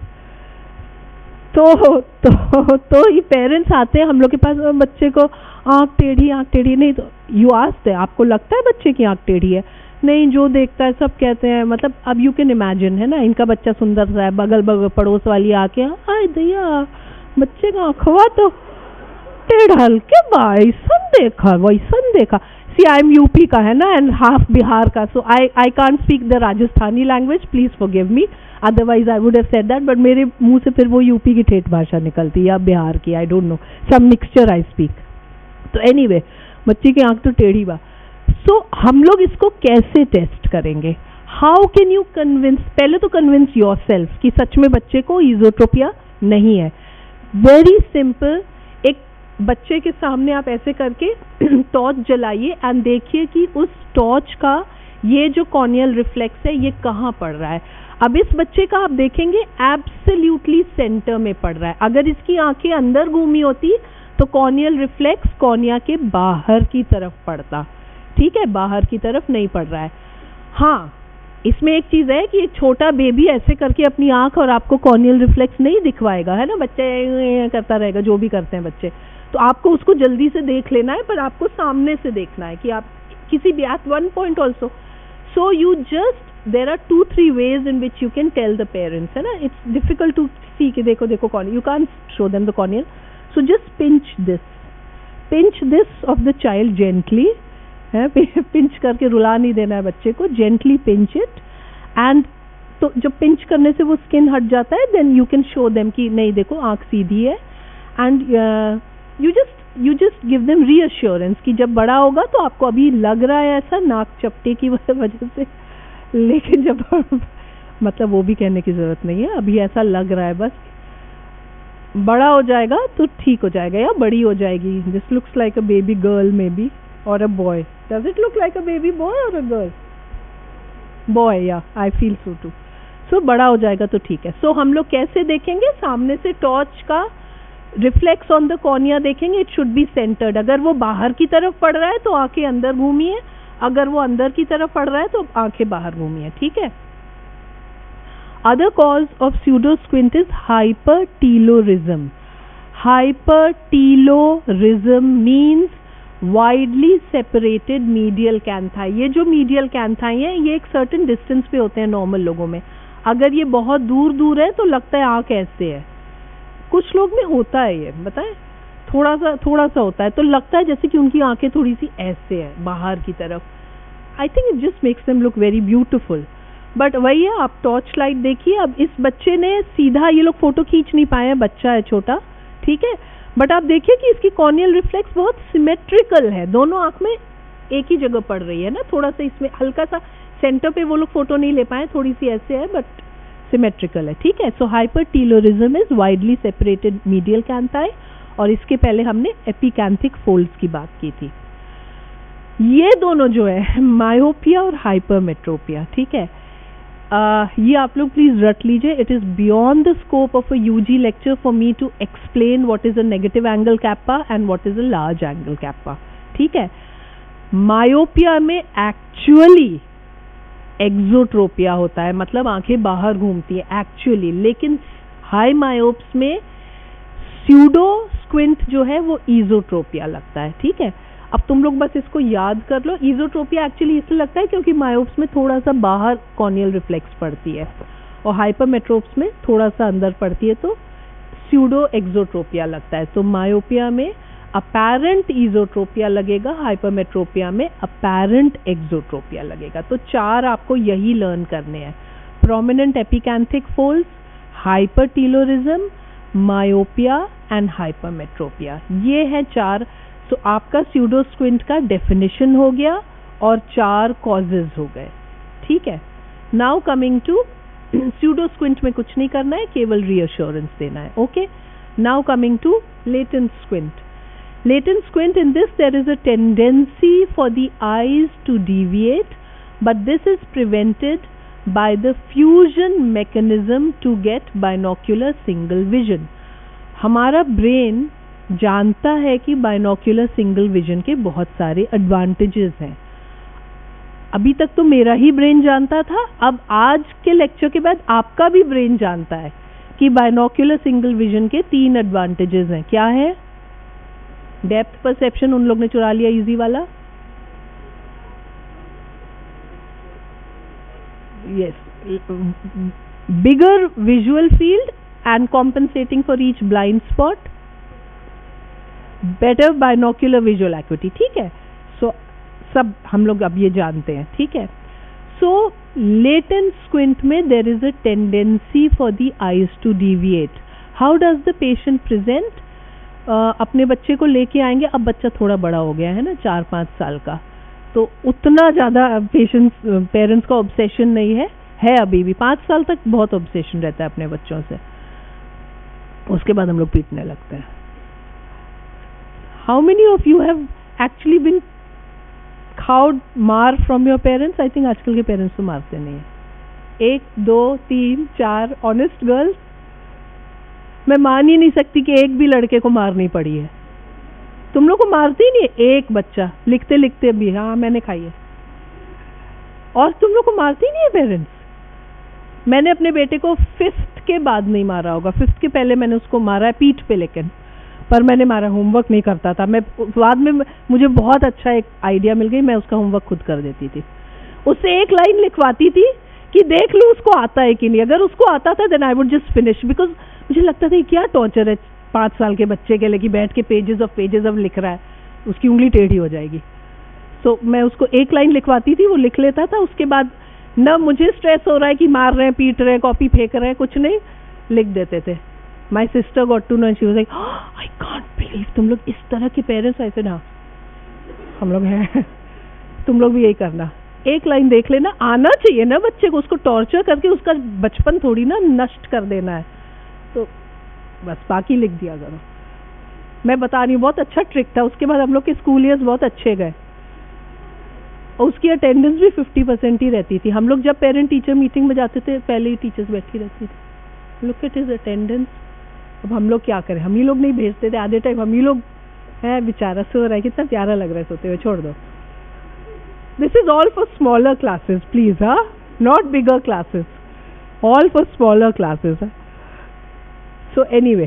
तो ये पेरेंट्स आते हैं हम लोग के पास, बच्चे को आँख टेढ़ी नहीं, तो यू आस्क्ड, आपको लगता है बच्चे की आँख टेढ़ी है? नहीं, जो देखता है सब कहते हैं, मतलब अब यू कैन इमेजिन, है ना, इनका बच्चा सुंदर सा है, बगल पड़ोस वाली आके, आय दैया बच्चे का आँखवा तो टेढ़ा के, वैसन देखा। सी आई एम यूपी का, है ना, एंड हाफ बिहार का, so I can't speak the Rajasthani language, please forgive me, otherwise I would have said that, but मेरे मुंह से फिर वो यूपी की ठेठ भाषा निकलती है या बिहार की, I don't know, some mixture I speak. तो एनीवे, बच्ची की आंख तो टेढ़ी बा। सो हम लोग इसको कैसे टेस्ट करेंगे? How can you convince? पहले तो कन्विंस योरसेल्फ कि सच में बच्चे को इज़ोट्रोपिया नहीं है। वेरी सिंपल, एक बच्चे के सामने आप ऐसे करके टॉर्च जलाइए एंड देखिए कि उस टॉर्च का ये जो कॉर्नियल रिफ्लेक्स है ये कहाँ पड़ रहा है। अब इस बच्चे का आप देखेंगे एब्सोल्युटली सेंटर में पड़ रहा है। अगर इसकी आंखें अंदर घूमी होती तो कॉर्नियल रिफ्लेक्स कॉर्निया के बाहर की तरफ पड़ता, ठीक है, बाहर की तरफ नहीं पड़ रहा है। हाँ, इसमें एक चीज़ है कि एक छोटा बेबी ऐसे करके अपनी आंख और आपको कॉर्नियल रिफ्लेक्स नहीं दिखवाएगा, है ना, बच्चे करता रहेगा जो भी करते हैं बच्चे, तो आपको उसको जल्दी से देख लेना है, पर आपको सामने से देखना है कि आप किसी भी at one point also, so you just, there are 2-3 ways in which you can tell the parents, है ना, it's difficult to see कि देखो corneal, you can't show them the corneal, so just pinch this of the child gently, है, pinch करके रुला नहीं देना है बच्चे को, gently pinch it, and तो जब pinch करने से वो skin हट जाता है, then you can show them कि नहीं देखो आँख सीधी है, and you just give them reassurance कि जब बड़ा होगा तो आपको अभी लग रहा है ऐसा नाक चपटे की वजह से, लेकिन जब मतलब वो भी कहने की जरूरत नहीं है, अभी ऐसा लग रहा है, बस बड़ा हो जाएगा तो ठीक हो जाएगा या बड़ी हो जाएगी। This looks like a baby girl may be और a boy, does it look like a baby boy और अ गर्ल? बॉय, या आई फील सो टू। सो बड़ा हो जाएगा तो ठीक है। सो हम लोग कैसे देखेंगे? सामने से टॉर्च का रिफ्लेक्स ऑन द कॉर्निया देखेंगे, इट शुड बी सेंटर्ड। अगर वो बाहर की तरफ पड़ रहा है तो आंखें अंदर घूमी है, अगर वो अंदर की तरफ पड़ रहा है तो आंखें बाहर घूमी है, ठीक है। Other cause of pseudosquint is hypertelorism. Hypertelorism means widely separated medial canthi. ये जो medial canthi है ये एक certain distance पे होते हैं नॉर्मल लोगों में। अगर ये बहुत दूर दूर है तो लगता है आंख ऐसे है, कुछ लोग में होता है ये, बताएं, थोड़ा सा होता है तो लगता है जैसे कि उनकी आंखें थोड़ी सी ऐसे है बाहर की तरफ। I think it just makes them look very beautiful, but वही है, आप टॉर्च लाइट देखिए। अब इस बच्चे ने सीधा, ये लोग फोटो खींच नहीं पाए हैं, बच्चा है छोटा, ठीक है, बट आप देखिए कि इसकी कॉर्नियल रिफ्लेक्स बहुत सिमेट्रिकल है, दोनों आंख में एक ही जगह पड़ रही है ना, थोड़ा सा इसमें हल्का सा सेंटर पे वो लोग फोटो नहीं ले पाए, थोड़ी सी ऐसे है बट सिमेट्रिकल है, ठीक है। सो हाइपरटीलोरिज्म इज वाइडली सेपरेटेड मीडियल कैंथाई, और इसके पहले हमने एपिकैंथिक फोल्ड्स की बात की थी। ये दोनों जो है मायोपिया और हाइपरमेट्रोपिया, ठीक है, ये आप लोग प्लीज रट लीजिए. It is beyond the scope of a UG lecture for me to explain what is a negative angle kappa and what is a large angle kappa. ठीक है. मायोपिया में एक्चुअली एक्सोट्रोपिया होता है, मतलब आंखें बाहर घूमती है एक्चुअली, लेकिन हाई मायोप्स में स्यूडो स्क्विंट जो है वो ईजोट्रोपिया लगता है. ठीक है. अब तुम लोग बस इसको याद कर लो. ईजोट्रोपिया एक्चुअली इसलिए लगता है क्योंकि मायोप्स में थोड़ा सा बाहर कॉर्नियल रिफ्लेक्स पड़ती है और हाइपरमेट्रोप्स में थोड़ा सा अंदर पड़ती है, तो स्यूडो एक्सोट्रोपिया लगता है. तो मायोपिया में अपैरेंट ईजोट्रोपिया लगेगा, हाइपरमेट्रोपिया में अपैरेंट एक्सोट्रोपिया लगेगा. तो 4 आपको यही लर्न करने हैं. Prominent epicanthic folds, hypertelorism, myopia and hypermetropia, ये है 4. तो आपका स्यूडो स्क्विंट का डेफिनेशन हो गया और 4 कॉजेज हो गए. ठीक है. Now coming to pseudo squint में कुछ नहीं करना है, केवल रीअश्योरेंस देना है. Okay. Now coming to latent squint. Latent squint, in this there is a tendency for the eyes to deviate, but this is prevented by the fusion mechanism to get binocular single vision. हमारा brain जानता है कि binocular single vision के बहुत सारे advantages हैं. अभी तक तो मेरा ही ब्रेन जानता था, अब आज के लेक्चर के बाद आपका भी ब्रेन जानता है कि बाइनोक्यूलर सिंगल विजन के 3 एडवांटेजेस हैं. क्या है? डेप्थ परसेप्शन उन लोग ने चुरा लिया, इजी वाला. Yes. Bigger visual field and compensating for each blind spot, better binocular visual acuity. ठीक है. सो सब हम लोग अब ये जानते हैं. ठीक है. सो लेटेंट स्क्विंट में there is a tendency for the eyes to deviate. How does the patient present? अपने बच्चे को लेके आएंगे. अब बच्चा थोड़ा बड़ा हो गया है ना, 4-5 साल का, तो उतना ज़्यादा पेरेंट्स का ऑब्सेशन नहीं है अभी भी. 5 साल तक बहुत ऑब्सेशन रहता है अपने बच्चों से, उसके बाद हम लोग पीटने लगते हैं. How many of you have actually been खाउड मार from your parents? I think आजकल के पेरेंट्स तो मारते नहीं है. 1, 2, 3, 4 ऑनेस्ट गर्ल्स. मैं मान ही नहीं सकती कि एक भी लड़के को मार नहीं पड़ी है. तुम लोग को मारती ही नहीं है एक बच्चा लिखते लिखते भी, हाँ मैंने खाई है, और तुम लोग को मारती ही नहीं है पेरेंट्स. मैंने अपने बेटे को 5th के बाद नहीं मारा होगा. 5th के पहले मैंने उसको मारा है पीठ पे, लेकिन पर मैंने मारा. होमवर्क नहीं करता था मैं. बाद में मुझे बहुत अच्छा एक आइडिया मिल गई, मैं उसका होमवर्क खुद कर देती थी. उससे एक लाइन लिखवाती थी कि देख लो उसको आता है कि नहीं. अगर उसको आता था then I would just finish, because मुझे लगता था क्या टॉर्चर है 5 साल के बच्चे के लिए कि बैठ के पेजेस ऑफ अब लिख रहा है, उसकी उंगली टेढ़ी हो जाएगी. तो मैं उसको एक लाइन लिखवाती थी, वो लिख लेता था. उसके बाद न मुझे स्ट्रेस हो रहा है कि मार रहे हैं, पीट रहे हैं, कॉपी फेंक रहे हैं, कुछ नहीं, लिख देते थे. My sister got to know and she was like I can't believe तुम लोग इस तरह के पेरेंट्स. ऐसे ना हम लोग हैं, तुम लोग भी यही करना. एक लाइन देख लेना, आना चाहिए ना बच्चे को. उसको टॉर्चर करके उसका बचपन थोड़ी ना नष्ट कर देना है. तो बस बाकी लिख दिया करो. मैं बता रही हूँ, बहुत अच्छा ट्रिक था. उसके बाद हम लोग के स्कूल ईयर्स बहुत अच्छे गए और उसकी अटेंडेंस भी 50% ही रहती थी. हम लोग जब पेरेंट टीचर मीटिंग में जाते थे पहले ही टीचर्स बैठी रहती थी. Look at his attendance. अब हम लोग क्या करें, हम ही लोग नहीं भेजते थे. आधे टाइम हम ही लोग है, बेचारा सो रहा है, कितना प्यारा लग रहा है सोते हुए, छोड़ दो. This is all for smaller classes please, हाँ, not bigger classes, all for smaller classes. So anyway,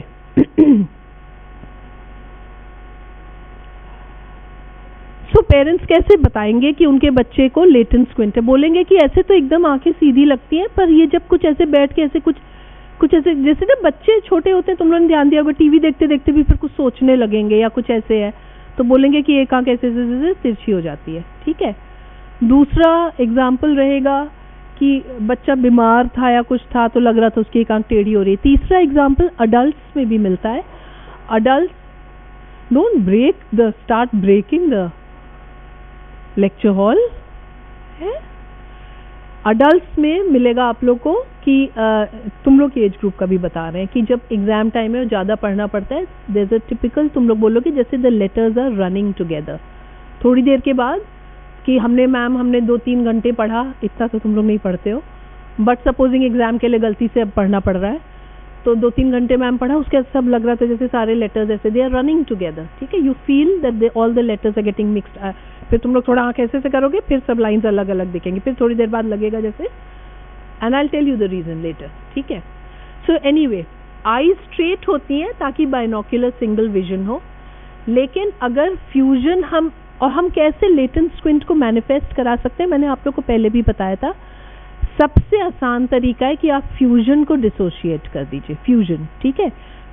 so parents कैसे बताएंगे कि उनके बच्चे को लेटेंट स्क्विंट है? बोलेंगे कि ऐसे तो एकदम आंखें सीधी लगती हैं, पर ये जब कुछ ऐसे बैठ के ऐसे कुछ ऐसे, जैसे ना बच्चे छोटे होते हैं, तुम लोगों ने ध्यान दिया होगा, टीवी देखते देखते भी फिर कुछ सोचने लगेंगे या कुछ ऐसे है, तो बोलेंगे कि एक आंख ऐसे तिरछी हो जाती है. ठीक है. दूसरा एग्जाम्पल रहेगा कि बच्चा बीमार था या कुछ था तो लग रहा था उसकी एक आंख टेढ़ी हो रही है. तीसरा एग्जाम्पल अडल्ट्स में भी मिलता है. Adult don't start breaking the lecture hall. Adults में मिलेगा आप लोग को कि तुम लोग के एज ग्रुप का भी बता रहे हैं कि जब एग्जाम टाइम है और ज़्यादा पढ़ना पड़ता है, देयर इज अ टिपिकल, तुम लोग बोलोगे जैसे the letters are running together. थोड़ी देर के बाद कि हमने 2-3 घंटे पढ़ा, इतना तो तुम लोग नहीं पढ़ते हो, बट सपोजिंग एग्जाम के लिए गलती से अब पढ़ना पड़ रहा है, तो 2-3 घंटे मैम पढ़ा, उसके सब लग रहा था जैसे सारे लेटर्स ऐसे दे आर रनिंग टुगेदर, ठीक है, you feel that all the letters are getting mixed. फिर तुम लोग थोड़ा आंख ऐसे से करोगे, फिर सब लाइंस अलग अलग दिखेंगी, फिर थोड़ी देर बाद लगेगा जैसे, and I will tell you the reason later, ठीक है। सो एनीवे, आई स्ट्रेट होती हैं ताकि बाइनोक्यूलर सिंगल विजन हो, लेकिन अगर फ्यूजन हम कैसे लेटेंट स्क्विंट को मैनिफेस्ट करा सकते हैं, मैंने आप लोग को पहले भी बताया था। सबसे आसान तरीका है कि आप फ्यूजन को डिसोशिएट कर दीजिए, फ्यूजन, ठीक है।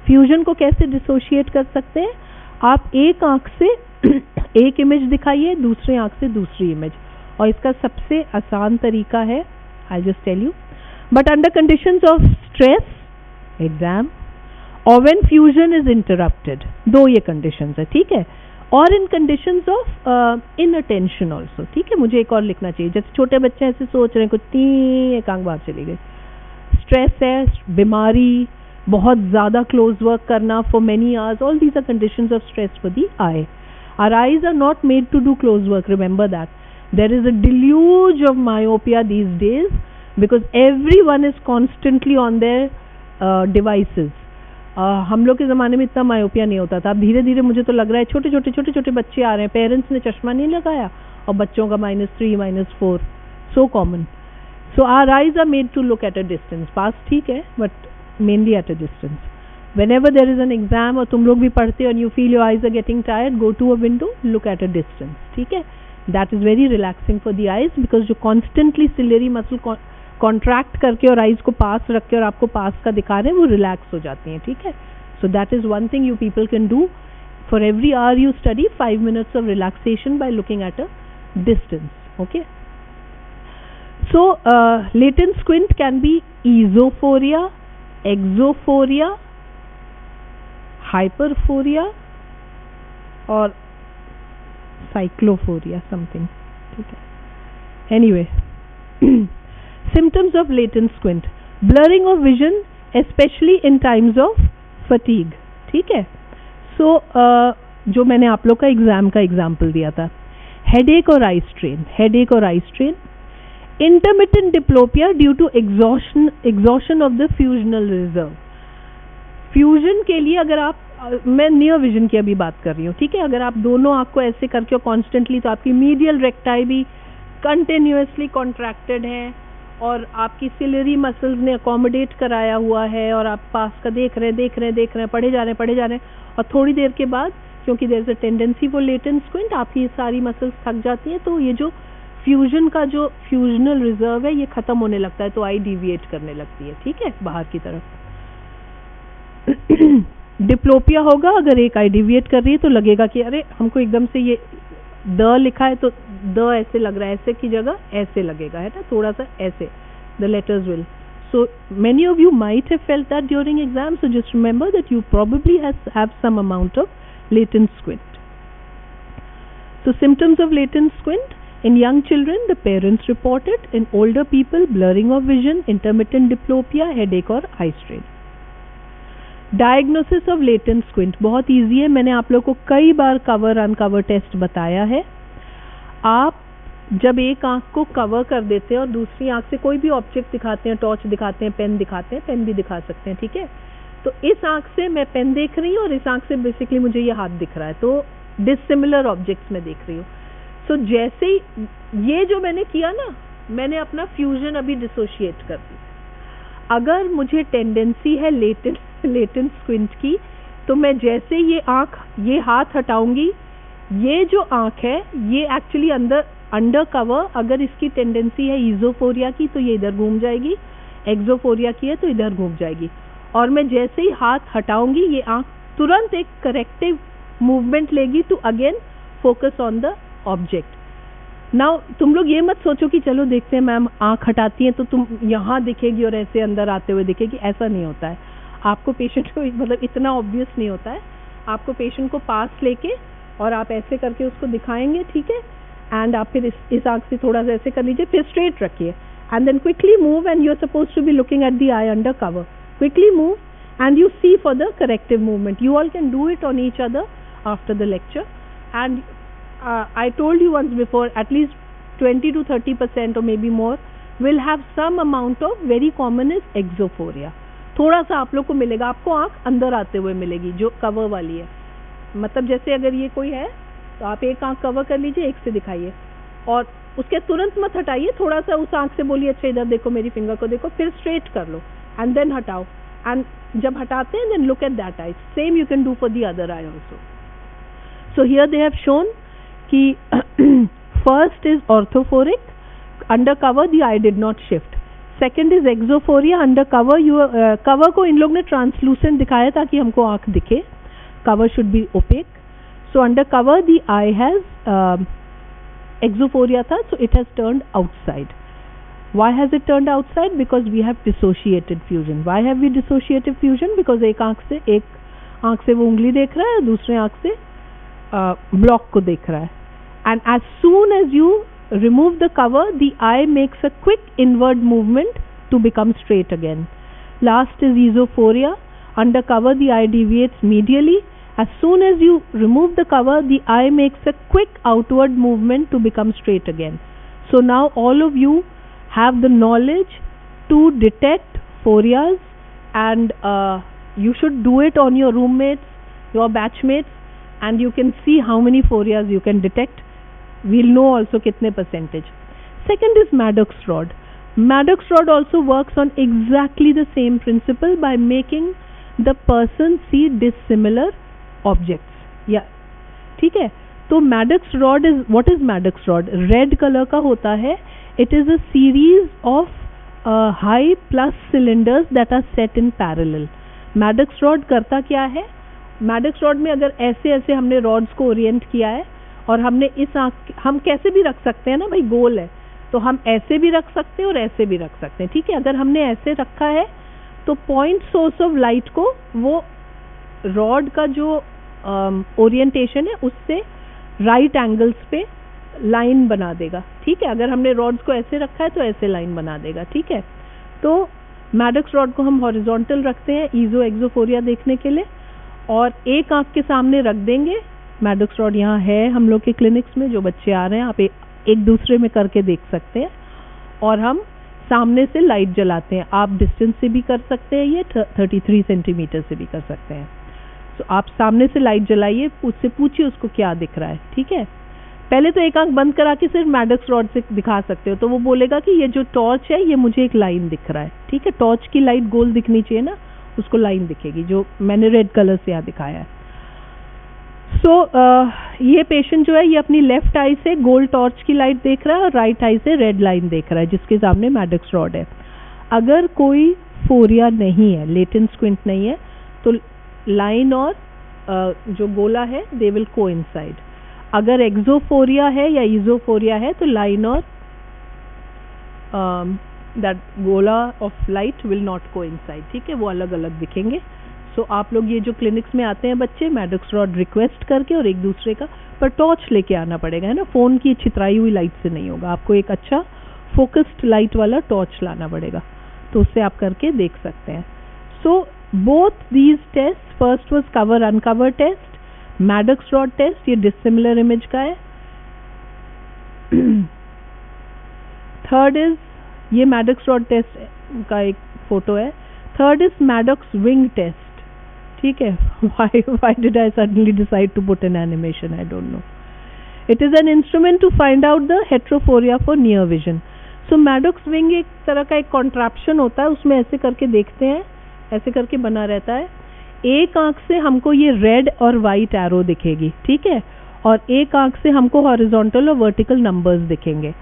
फ्यूजन को कैसे डिसोशिएट कर सकते हैं, आप एक आंख से एक इमेज दिखाइए, दूसरे आंख से दूसरी इमेज, और इसका सबसे आसान तरीका है, I just tell you, but under conditions of stress, exam, और व्हेन फ्यूजन इज इंटरप्टेड, दो ये कंडीशंस है, ठीक है, और in conditions of inattention also, ठीक है। मुझे एक और लिखना चाहिए, जैसे छोटे बच्चे ऐसे सोच रहे हैं कुछ, एक आंख बाहर चली गई, स्ट्रेस है, बीमारी, बहुत ज्यादा क्लोज वर्क करना for many hours, all these are conditions of stress for the eye. Our eyes are not made to do close work, remember that. There is a deluge of myopia these days because everyone is constantly on their devices. हम लोग के ज़माने में इतना myopia नहीं होता था, अब धीरे धीरे मुझे तो लग रहा है छोटे छोटे बच्चे आ रहे हैं, पेरेंट्स ने चश्मा नहीं लगाया और बच्चों का -3 -4, so common. So our eyes are made to look at a distance. Pass ठीक है, but mainly at a distance. Whenever there is an exam और तुम लोग भी पढ़ते हो and you feel your eyes are getting tired, go to a window, look at a distance, ठीक है। That is very relaxing for the eyes because जो constantly ciliary muscle contract करके और eyes को पास रख के और आपको पास का दिखा रहे हैं, वो relax हो जाती हैं, ठीक है। So that is one thing you people can do for every hour you study, 5 minutes of relaxation by looking at a distance, okay. So latent squint can be esophoria, exophoria, hyperphoria और cyclophoria something, ठीक है। Anyway, symptoms of latent squint, blurring of vision especially in times of fatigue, ठीक है। So जो मैंने आप लोग का एग्जाम का एग्जाम्पल दिया था, headache और eye strain, intermittent diplopia due to exhaustion of the fusional reserve। Fusion के लिए अगर आप, मैं नियर विजन की अभी बात कर रही हूँ, ठीक है, अगर आप दोनों आँख को ऐसे करके और कॉन्स्टेंटली, तो आपकी मीडियल रेक्टाई भी कंटिन्यूसली कॉन्ट्रैक्टेड है और आपकी सिलरी मसल्स ने अकोमोडेट कराया हुआ है और आप पास का देख रहे हैं, पढ़े जा रहे हैं, और थोड़ी देर के बाद, क्योंकि there is a tendency for latent squint, आपकी सारी मसल्स थक जाती हैं, तो ये जो फ्यूजन का जो फ्यूजनल रिजर्व है ये खत्म होने लगता है, तो आई डिविएट करने लगती है, ठीक है, बाहर की तरफ। डिप्लोपिया होगा, अगर एक आई डिविएट कर रही है तो लगेगा कि अरे हमको एकदम से ये द लिखा है तो द ऐसे लग रहा है, ऐसे की जगह ऐसे लगेगा, है ना, थोड़ा सा ऐसे, the letters will. So many of you might have felt that during exam, so just remember that you probably have some amount of latent squint. So symptoms of latent squint, in young children the parents report it, in older people blurring of vision, intermittent diplopia, headache और eye strain। Diagnosis of latent squint बहुत easy है, मैंने आप लोग को कई बार cover uncover test बताया है। आप जब एक आंख को कवर कर देते हैं और दूसरी आंख से कोई भी ऑब्जेक्ट दिखाते हैं, टॉर्च दिखाते हैं, पेन दिखाते हैं, पेन भी दिखा सकते हैं, ठीक है, तो इस आंख से मैं पेन देख रही हूँ और इस आंख से बेसिकली मुझे ये हाथ दिख रहा है, तो डिसिमिलर ऑब्जेक्ट्स में देख रही हूँ। सो जैसे ही ये जो मैंने किया ना, मैंने अपना फ्यूजन अभी डिसोशिएट कर दी। अगर मुझे टेंडेंसी है लेटेंट स्क्विंट की, तो मैं जैसे ये हाथ हटाऊंगी, ये जो आंख है ये एक्चुअली अंडर कवर, अगर इसकी टेंडेंसी है ईजोफोरिया की तो ये इधर घूम जाएगी, एक्सोफोरिया की है तो इधर घूम जाएगी, और मैं जैसे ही हाथ हटाऊंगी ये आंख तुरंत एक करेक्टिव मूवमेंट लेगी to again focus on the object. Now तुम लोग ये मत सोचो कि चलो देखते हैं मैम आंख हटाती है तो तुम यहाँ दिखेगी और ऐसे अंदर आते हुए दिखेगी, ऐसा नहीं होता है। आपको पेशेंट को मतलब इतना ऑब्वियस नहीं होता है, आपको पेशेंट को पास लेके और आप ऐसे करके उसको दिखाएंगे, ठीक है, एंड आप फिर इस आंख से थोड़ा सा ऐसे कर लीजिए, फिर स्ट्रेट रखिए and then quickly move, and you are suppose to be looking at the eye under cover, quickly move and you see for the corrective movement. You all can do it on each other after the lecture, and I told you once before, at least 20 to 30% or maybe more will have some amount of, very common is exophoria. थोड़ा सा आप लोग को मिलेगा, आपको आंख अंदर आते हुए मिलेगी जो कवर वाली है। मतलब जैसे अगर ये कोई है तो आप एक आंख कवर कर लीजिए, एक से दिखाइए और उसके तुरंत मत हटाइए, थोड़ा सा उस आंख से बोलिए अच्छा इधर देखो, मेरी फिंगर को देखो, फिर स्ट्रेट कर लो एंड देन हटाओ, एंड जब हटाते हैं then look at that eye. Same you can do for the other eye also. So here they have shown कि first is orthophoric, under cover the eye did not shift. Second is exophoria, under cover you, cover को इन लोग ने translucent दिखाया ताकि हमको आंख दिखे, cover should be opaque. So under cover the eye has exophoria tha, so it has turned outside. Why has it turned outside? Because we have dissociated fusion. Why have we dissociated fusion? Because एक आंख से वो उंगली देख रहा है, दूसरे आंख से ब्लॉक को देख रहा है, and as soon as you remove the cover, the eye makes a quick inward movement to become straight again. Last is esophoria. Under cover the eye deviates medially. As soon as you remove the cover, the eye makes a quick outward movement to become straight again. So now all of you have the knowledge to detect phorias, and you should do it on your roommates, your batchmates, and you can see how many phorias you can detect. We'll know also kitne percentage. Second is Maddox rod. Maddox rod also works on exactly the same principle by making the person see dissimilar objects. Yeah, ठीक है। तो Maddox rod is, what is Maddox rod? Red color का होता है। It is a series of high plus cylinders that are set in parallel. Maddox rod करता क्या है? Maddox rod में अगर ऐसे ऐसे हमने rods को orient किया है और हमने इस आँख, हम कैसे भी रख सकते हैं ना भाई, गोल है तो हम ऐसे भी रख सकते हैं और ऐसे भी रख सकते हैं, ठीक है। अगर हमने ऐसे रखा है तो पॉइंट सोर्स ऑफ लाइट को वो रॉड का जो ओरिएंटेशन है उससे राइट एंगल्स पे लाइन बना देगा, ठीक है। अगर हमने रॉड्स को ऐसे रखा है तो ऐसे लाइन बना देगा, ठीक है। तो मैडक्स रॉड को हम हॉरिजॉन्टल रखते हैं ईजो एक्सोफोरिया देखने के लिए, और एक आंख के सामने रख देंगे। मैडक्स रॉड यहाँ है हम लोग के क्लिनिक्स में, जो बच्चे आ रहे हैं आप एक दूसरे में करके देख सकते हैं, और हम सामने से लाइट जलाते हैं। आप डिस्टेंस से भी कर सकते हैं, ये 33 सेंटीमीटर से भी कर सकते हैं। तो आप सामने से लाइट जलाइए, उससे पूछिए उसको क्या दिख रहा है, ठीक है। पहले तो एक आंख बंद करा के सिर्फ मैडक्स रॉड से दिखा सकते हो, तो वो बोलेगा कि ये जो टॉर्च है ये मुझे एक लाइन दिख रहा है, ठीक है। टॉर्च की लाइट गोल दिखनी चाहिए ना, उसको लाइन दिखेगी जो मैंने रेड कलर से यहाँ दिखाया है। ये पेशेंट जो है ये अपनी लेफ्ट आई से गोल्ड टॉर्च की लाइट देख रहा है और राइट आई से रेड लाइन देख रहा है जिसके सामने मैडक्स रॉड है। अगर कोई फोरिया नहीं है, लेटेंट स्क्विंट नहीं है, तो लाइन और जो गोला है दे विल कोइंसाइड। अगर एक्सोफोरिया है या इजोफोरिया है तो लाइन और दैट गोला of light will not coincide, ठीक है, वो अलग अलग दिखेंगे। सो आप लोग ये जो क्लिनिक्स में आते हैं बच्चे, मैडक्स रॉड रिक्वेस्ट करके और एक दूसरे का, पर टॉर्च लेके आना पड़ेगा, है ना। फ़ोन की छितराई हुई लाइट से नहीं होगा, आपको एक अच्छा फोकस्ड लाइट वाला टॉर्च लाना पड़ेगा, तो उससे आप करके देख सकते हैं। So both these test, first was cover uncover test, Maddox rod test, ये डिसिमिलर इमेज का है। थर्ड इज, ये मैडक्स रॉड टेस्ट का एक फोटो है। थर्ड इज मैडक्स विंग टेस्ट, ठीक है। Why did I suddenly decide to put an animation? I don't know. It is an instrument to find out the heterophoria for near vision. So Maddox wing एक तरह का एक contraption होता है, उसमें ऐसे करके देखते हैं, ऐसे करके बना रहता है। एक आंख से हमको ये रेड और वाइट एरो दिखेगी, ठीक है, और एक आंख से हमको हॉरिजॉन्टल और वर्टिकल नंबर्स दिखेंगे,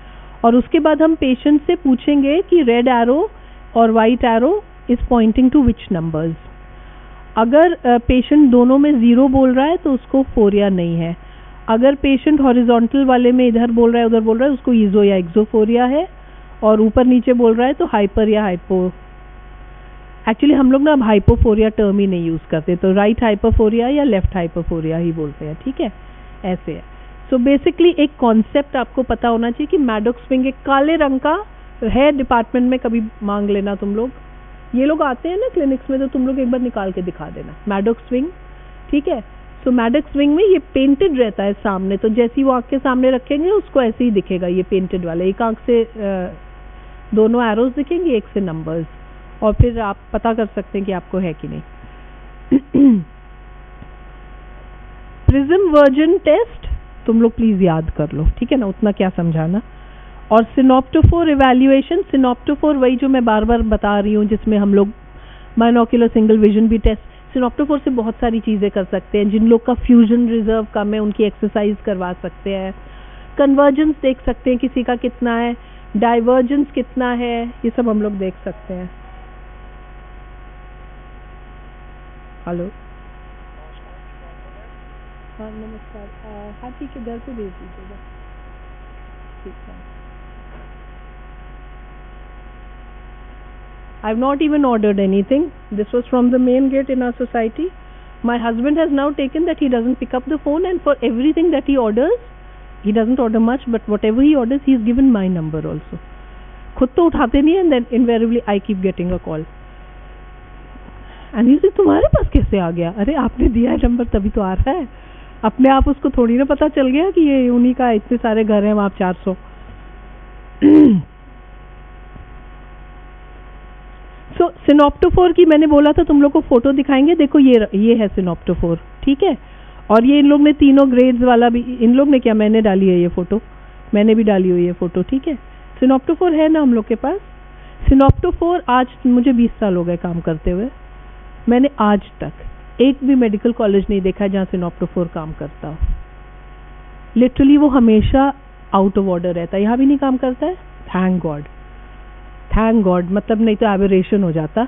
और उसके बाद हम पेशेंट से पूछेंगे कि रेड एरो और white arrow is pointing to which numbers. अगर पेशेंट दोनों में 0 बोल रहा है तो उसको फोरिया नहीं है। अगर पेशेंट हॉरिजॉन्टल वाले में इधर बोल रहा है उधर बोल रहा है, उसको ईजो या एक्सोफोरिया है, और ऊपर नीचे बोल रहा है तो हाइपर या हाइपो। एक्चुअली हम लोग ना अब हाइपोफोरिया टर्म ही नहीं यूज करते, तो राइट हाइपोफोरिया या लेफ्ट हाइपोफोरिया ही बोलते हैं, ठीक है, ऐसे है। सो बेसिकली एक कॉन्सेप्ट आपको पता होना चाहिए कि मैडक्स विंग एक काले रंग का है, डिपार्टमेंट में कभी मांग लेना तुम लोग, ये लोग आते हैं ना क्लिनिक्स में, तो तुम लोग एक बार निकाल के दिखा देना मैडक्स विंग, ठीक है। सो मैडक्स विंग में ये पेंटेड रहता है सामने, तो जैसे ही वो आँख के सामने रखेंगे उसको ऐसे ही दिखेगा, ये पेंटेड वाला। एक आँख से दोनों एरोज दिखेंगे, एक से नंबर्स, और फिर आप पता कर सकते हैं कि आपको है कि नहीं। प्रिज्म वर्जन टेस्ट तुम लोग प्लीज याद कर लो, ठीक है ना, उतना क्या समझाना। और सिनॉप्टोफोर इवैल्यूएशन, सिनॉप्टोफोर वही जो मैं बार बार बता रही हूँ, जिसमें हम लोग बाइनोक्यूलर सिंगल विजन भी टेस्ट, सिनॉप्टोफोर से बहुत सारी चीज़ें कर सकते हैं। जिन लोग का फ्यूजन रिजर्व कम है उनकी एक्सरसाइज करवा सकते हैं, कन्वर्जेंस देख सकते हैं किसी का कितना है, डाइवर्जेंस कितना है, ये सब हम लोग देख सकते हैं। हेलो, हाँ नमस्कार, हाँ ठीक है, घर पे भेज दीजिएगा, ठीक है। I've not even ordered anything. This was from the main gate in our society. My husband has now taken that he doesn't pick up the phone, and for everything that he orders, he doesn't order much, but whatever he orders, he's given my number also. खुद तो उठाते नहीं, and then invariably I keep getting a call. And he says, तुम्हारे पास कैसे आ गया? अरे आपने दिया है नंबर तभी तो आ रहा है, अपने आप उसको थोड़ी ना पता चल गया कि ये उन्हीं का, इतने सारे घर हैं वहाँ 400। सो सिनॉप्टोफोर की मैंने बोला था तुम लोग को फोटो दिखाएंगे, देखो ये है सिनॉप्टोफोर, ठीक है। और ये इन लोग ने तीनों ग्रेड्स वाला भी, इन लोग ने क्या, मैंने डाली है ये फोटो, मैंने भी डाली हुई है फोटो, ठीक है। सिनॉप्टोफोर है ना हम लोग के पास। सिनॉप्टोफोर आज मुझे 20 साल हो गए काम करते हुए, मैंने आज तक एक भी मेडिकल कॉलेज नहीं देखा जहाँ सिनॉप्टोफोर काम करता हो। लिटरली वो हमेशा आउट ऑफ ऑर्डर रहता है, यहाँ भी नहीं काम करता है, थैंक गॉड, थैंक गॉड, मतलब नहीं तो एबरेशन हो जाता।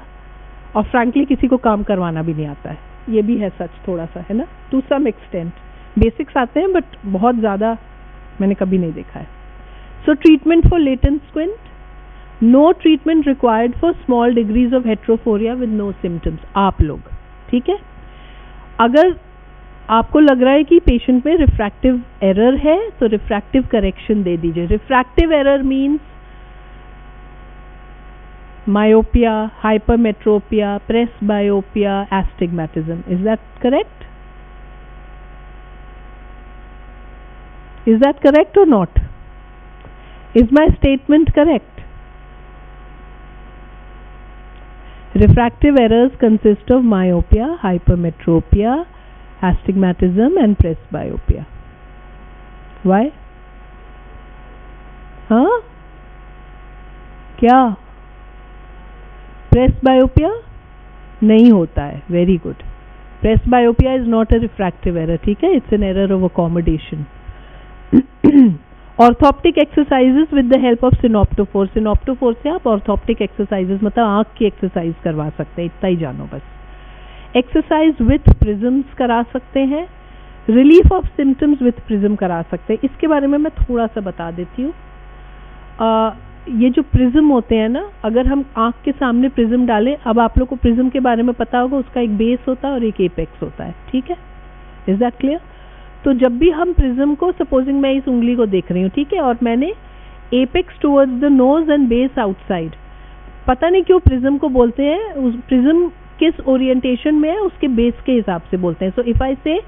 और फ्रैंकली किसी को काम करवाना भी नहीं आता है, ये भी है सच थोड़ा सा, है ना, टू सम एक्सटेंट। बेसिक्स आते हैं बट बहुत ज़्यादा मैंने कभी नहीं देखा है। So treatment for latent squint, no treatment required for small degrees of heterophoria with no symptoms. आप लोग, ठीक है, अगर आपको लग रहा है कि पेशेंट में रिफ्रैक्टिव एरर है तो रिफ्रैक्टिव करेक्शन दे दीजिए। Refractive error means myopia, hypermetropia, presbyopia, astigmatism. Is that correct? Is that correct or not? Is my statement correct? Refractive errors consist of myopia, hypermetropia, astigmatism and presbyopia. Why? हाँ? क्या? Presbyopia नहीं होता है, very good. Presbyopia is not a refractive error, ठीक है, it's an error of accommodation. Orthoptic exercises with the help of synoptophore, synoptophore से आप orthoptic exercises मतलब आंख की एक्सरसाइज करवा सकते हैं, इतना ही जानो बस। एक्सरसाइज विथ प्रिज्म्स करा सकते हैं, relief of symptoms with prism करा सकते हैं। इसके बारे में मैं थोड़ा सा बता देती हूँ। ये जो प्रिज्म होते हैं ना, अगर हम आंख के सामने प्रिज्म डालें, अब आप लोग को प्रिज्म के बारे में पता होगा, उसका एक बेस होता है और एक एपेक्स होता है, ठीक है, इज दैट क्लियर? तो जब भी हम प्रिज्म को, सपोजिंग मैं इस उंगली को देख रही हूँ, ठीक है, और मैंने apex towards the nose and base outside, पता नहीं क्यों प्रिज्म को बोलते हैं, उस प्रिज्म किस ओरिएंटेशन में है उसके बेस के हिसाब से बोलते हैं। सो इफ आई से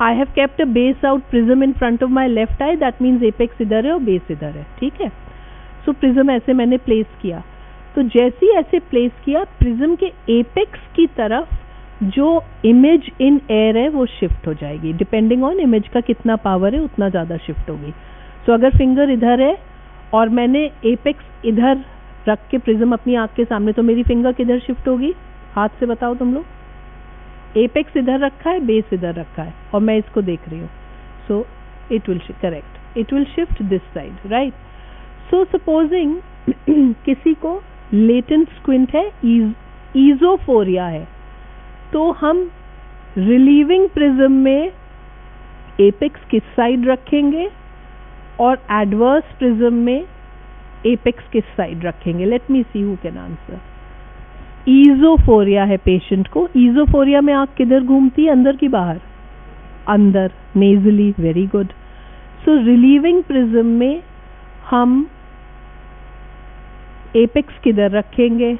I have kept a base out prism in front of my left I, that means apex इधर है और बेस इधर है, ठीक है। सो प्रिज्म ऐसे मैंने प्लेस किया, तो जैसे ही ऐसे प्लेस किया, प्रिज्म के एपेक्स की तरफ जो इमेज इन एयर है वो शिफ्ट हो जाएगी, डिपेंडिंग ऑन इमेज का कितना पावर है उतना ज़्यादा शिफ्ट होगी। सो अगर फिंगर इधर है और मैंने एपेक्स इधर रख के प्रिज्म अपनी आँख के सामने, तो मेरी फिंगर किधर शिफ्ट होगी, हाथ से बताओ तुम लोग। एपेक्स इधर रखा है, बेस इधर रखा है, और मैं इसको देख रही हूँ, so it will correct, it will shift this side, right. So supposing किसी को लेटेंट स्क्विंट है, ईजोफोरिया है, तो हम रिलीविंग प्रिज्म में एपेक्स किस साइड रखेंगे और एडवर्स प्रिज्म में एपेक्स किस साइड रखेंगे? Let me see who can answer. Esophoria है पेशेंट को, ईजोफोरिया में आंख किधर घूमती है, अंदर की बाहर? अंदर, नेजली, वेरी गुड। सो रिलीविंग प्रिज्म में हम एपेक्स किधर रखेंगे?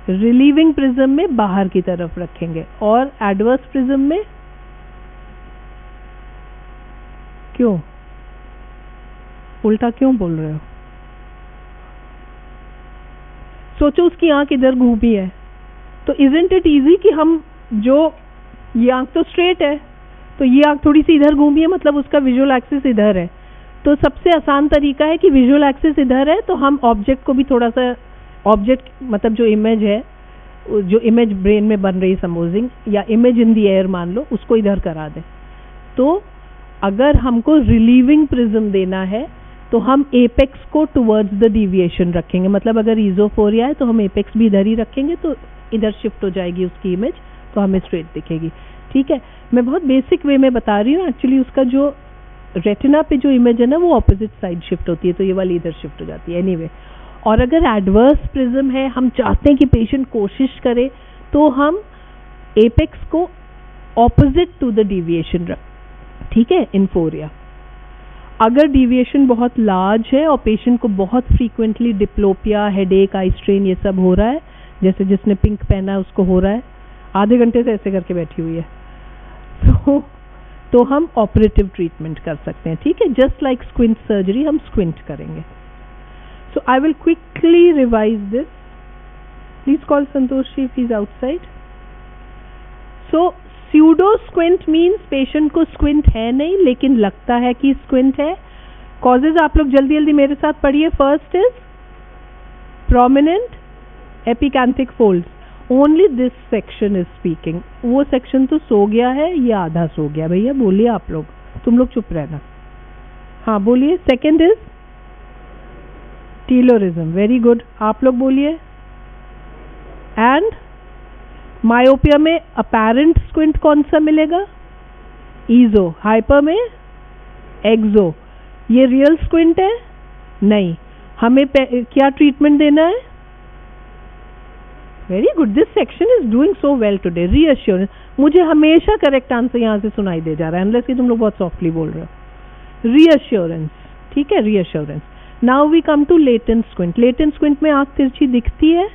रिलीविंग प्रिज्म में बाहर की तरफ रखेंगे, और एडवर्स प्रिज्म में क्यों उल्टा क्यों बोल रहे हो? सोचो उसकी आंख इधर घूमी है, तो इजंट इट इजी कि हम जो ये आंख तो स्ट्रेट है, तो ये आंख थोड़ी सी इधर घूमी है, मतलब उसका विजुअल एक्सिस इधर है। तो सबसे आसान तरीका है कि विजुअल एक्सिस इधर है तो हम ऑब्जेक्ट को भी थोड़ा सा, ऑब्जेक्ट मतलब जो इमेज है, जो इमेज ब्रेन में बन रही है सपोजिंग, या इमेज इन दी एयर मान लो, उसको इधर करा दें। तो अगर हमको रिलीविंग प्रिज्म देना है तो हम एपेक्स को टुवर्ड्स द डिविएशन रखेंगे, मतलब अगर ईजोफोरिया है तो हम एपेक्स भी इधर ही रखेंगे, तो इधर शिफ्ट हो जाएगी उसकी इमेज, तो हमें स्ट्रेट दिखेगी। ठीक है, मैं बहुत बेसिक वे में बता रही हूँ, एक्चुअली उसका जो रेटिना पे जो इमेज है ना वो ऑपोजिट साइड शिफ्ट होती है, तो ये वाली इधर शिफ्ट हो जाती है एनीवे। और अगर एडवर्स प्रिज्म है, हम चाहते हैं कि पेशेंट कोशिश करे, तो हम एपेक्स को ऑपोजिट टू द डिविएशन रख, ठीक है, इन फोरिया। अगर डिविएशन बहुत लार्ज है और पेशेंट को बहुत frequently diplopia, headache, eye strain ये सब हो रहा है, जैसे जिसने पिंक पहना है उसको हो रहा है, आधे घंटे से ऐसे करके बैठी हुई है, तो हम ऑपरेटिव ट्रीटमेंट कर सकते हैं। ठीक है, जस्ट लाइक स्क्विंट सर्जरी हम स्क्विंट करेंगे। So I will quickly revise this. Please call Santosh if he is outside. So pseudo squint means patient को स्क्विंट है नहीं लेकिन लगता है कि स्क्विंट है। कॉजेज आप लोग जल्दी जल्दी मेरे साथ पढ़िए। First is prominent epicanthic folds, only this section is speaking. वो सेक्शन तो सो गया है, ये आधा सो गया। भैया बोलिए आप लोग, तुम लोग चुप रहना। हाँ बोलिए। सेकेंड इज टीलोरिज्म, वेरी गुड, आप लोग बोलिए। एंड मायोपिया में अपेरेंट स्क्विंट कौन सा मिलेगा? ईजो। हाइपर में एक्सो। ये रियल स्क्विंट है? नहीं। हमें क्या ट्रीटमेंट देना है? Very good, this section is doing so well today. Reassurance, मुझे हमेशा करेक्ट आंसर यहाँ से सुनाई दे जा रहा है, अनलेस कि तुम लोग बहुत सॉफ्टली बोल रहे हो। रीअश्योरेंस, ठीक है, reassurance. Now we come to latent squint. Latent squint में आंख तिरछी दिखती है?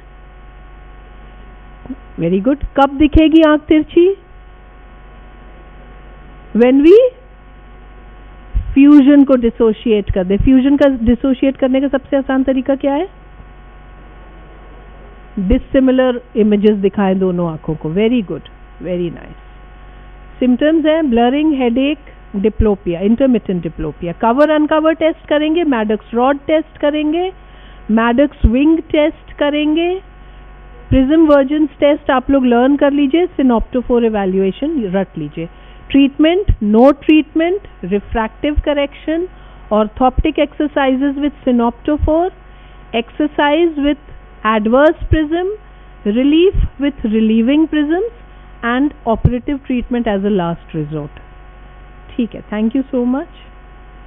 Very good. कब दिखेगी आंख तिरछी? व्हेन वी फ्यूजन को डिसोशिएट कर दे। फ्यूजन का डिसोशिएट करने का सबसे आसान तरीका क्या है? डिसिमिलर इमेजेस दिखाएं दोनों आंखों को। Very good, very nice. Symptoms है blurring, headache, diplopia, intermittent diplopia. Cover uncover test करेंगे, मैडॉक्स रॉड टेस्ट करेंगे, मैडॉक्स विंग टेस्ट करेंगे, प्रिज्म वर्जेंस टेस्ट आप लोग लर्न कर लीजिए, सिनॉप्टोफोर इवैल्यूएशन रट लीजिए। Treatment, no treatment, refractive correction, orthoptic exercises with synoptophore, exercise with adverse prism, relief with relieving prisms, and operative treatment as a last resort. ठीक है, thank you so much.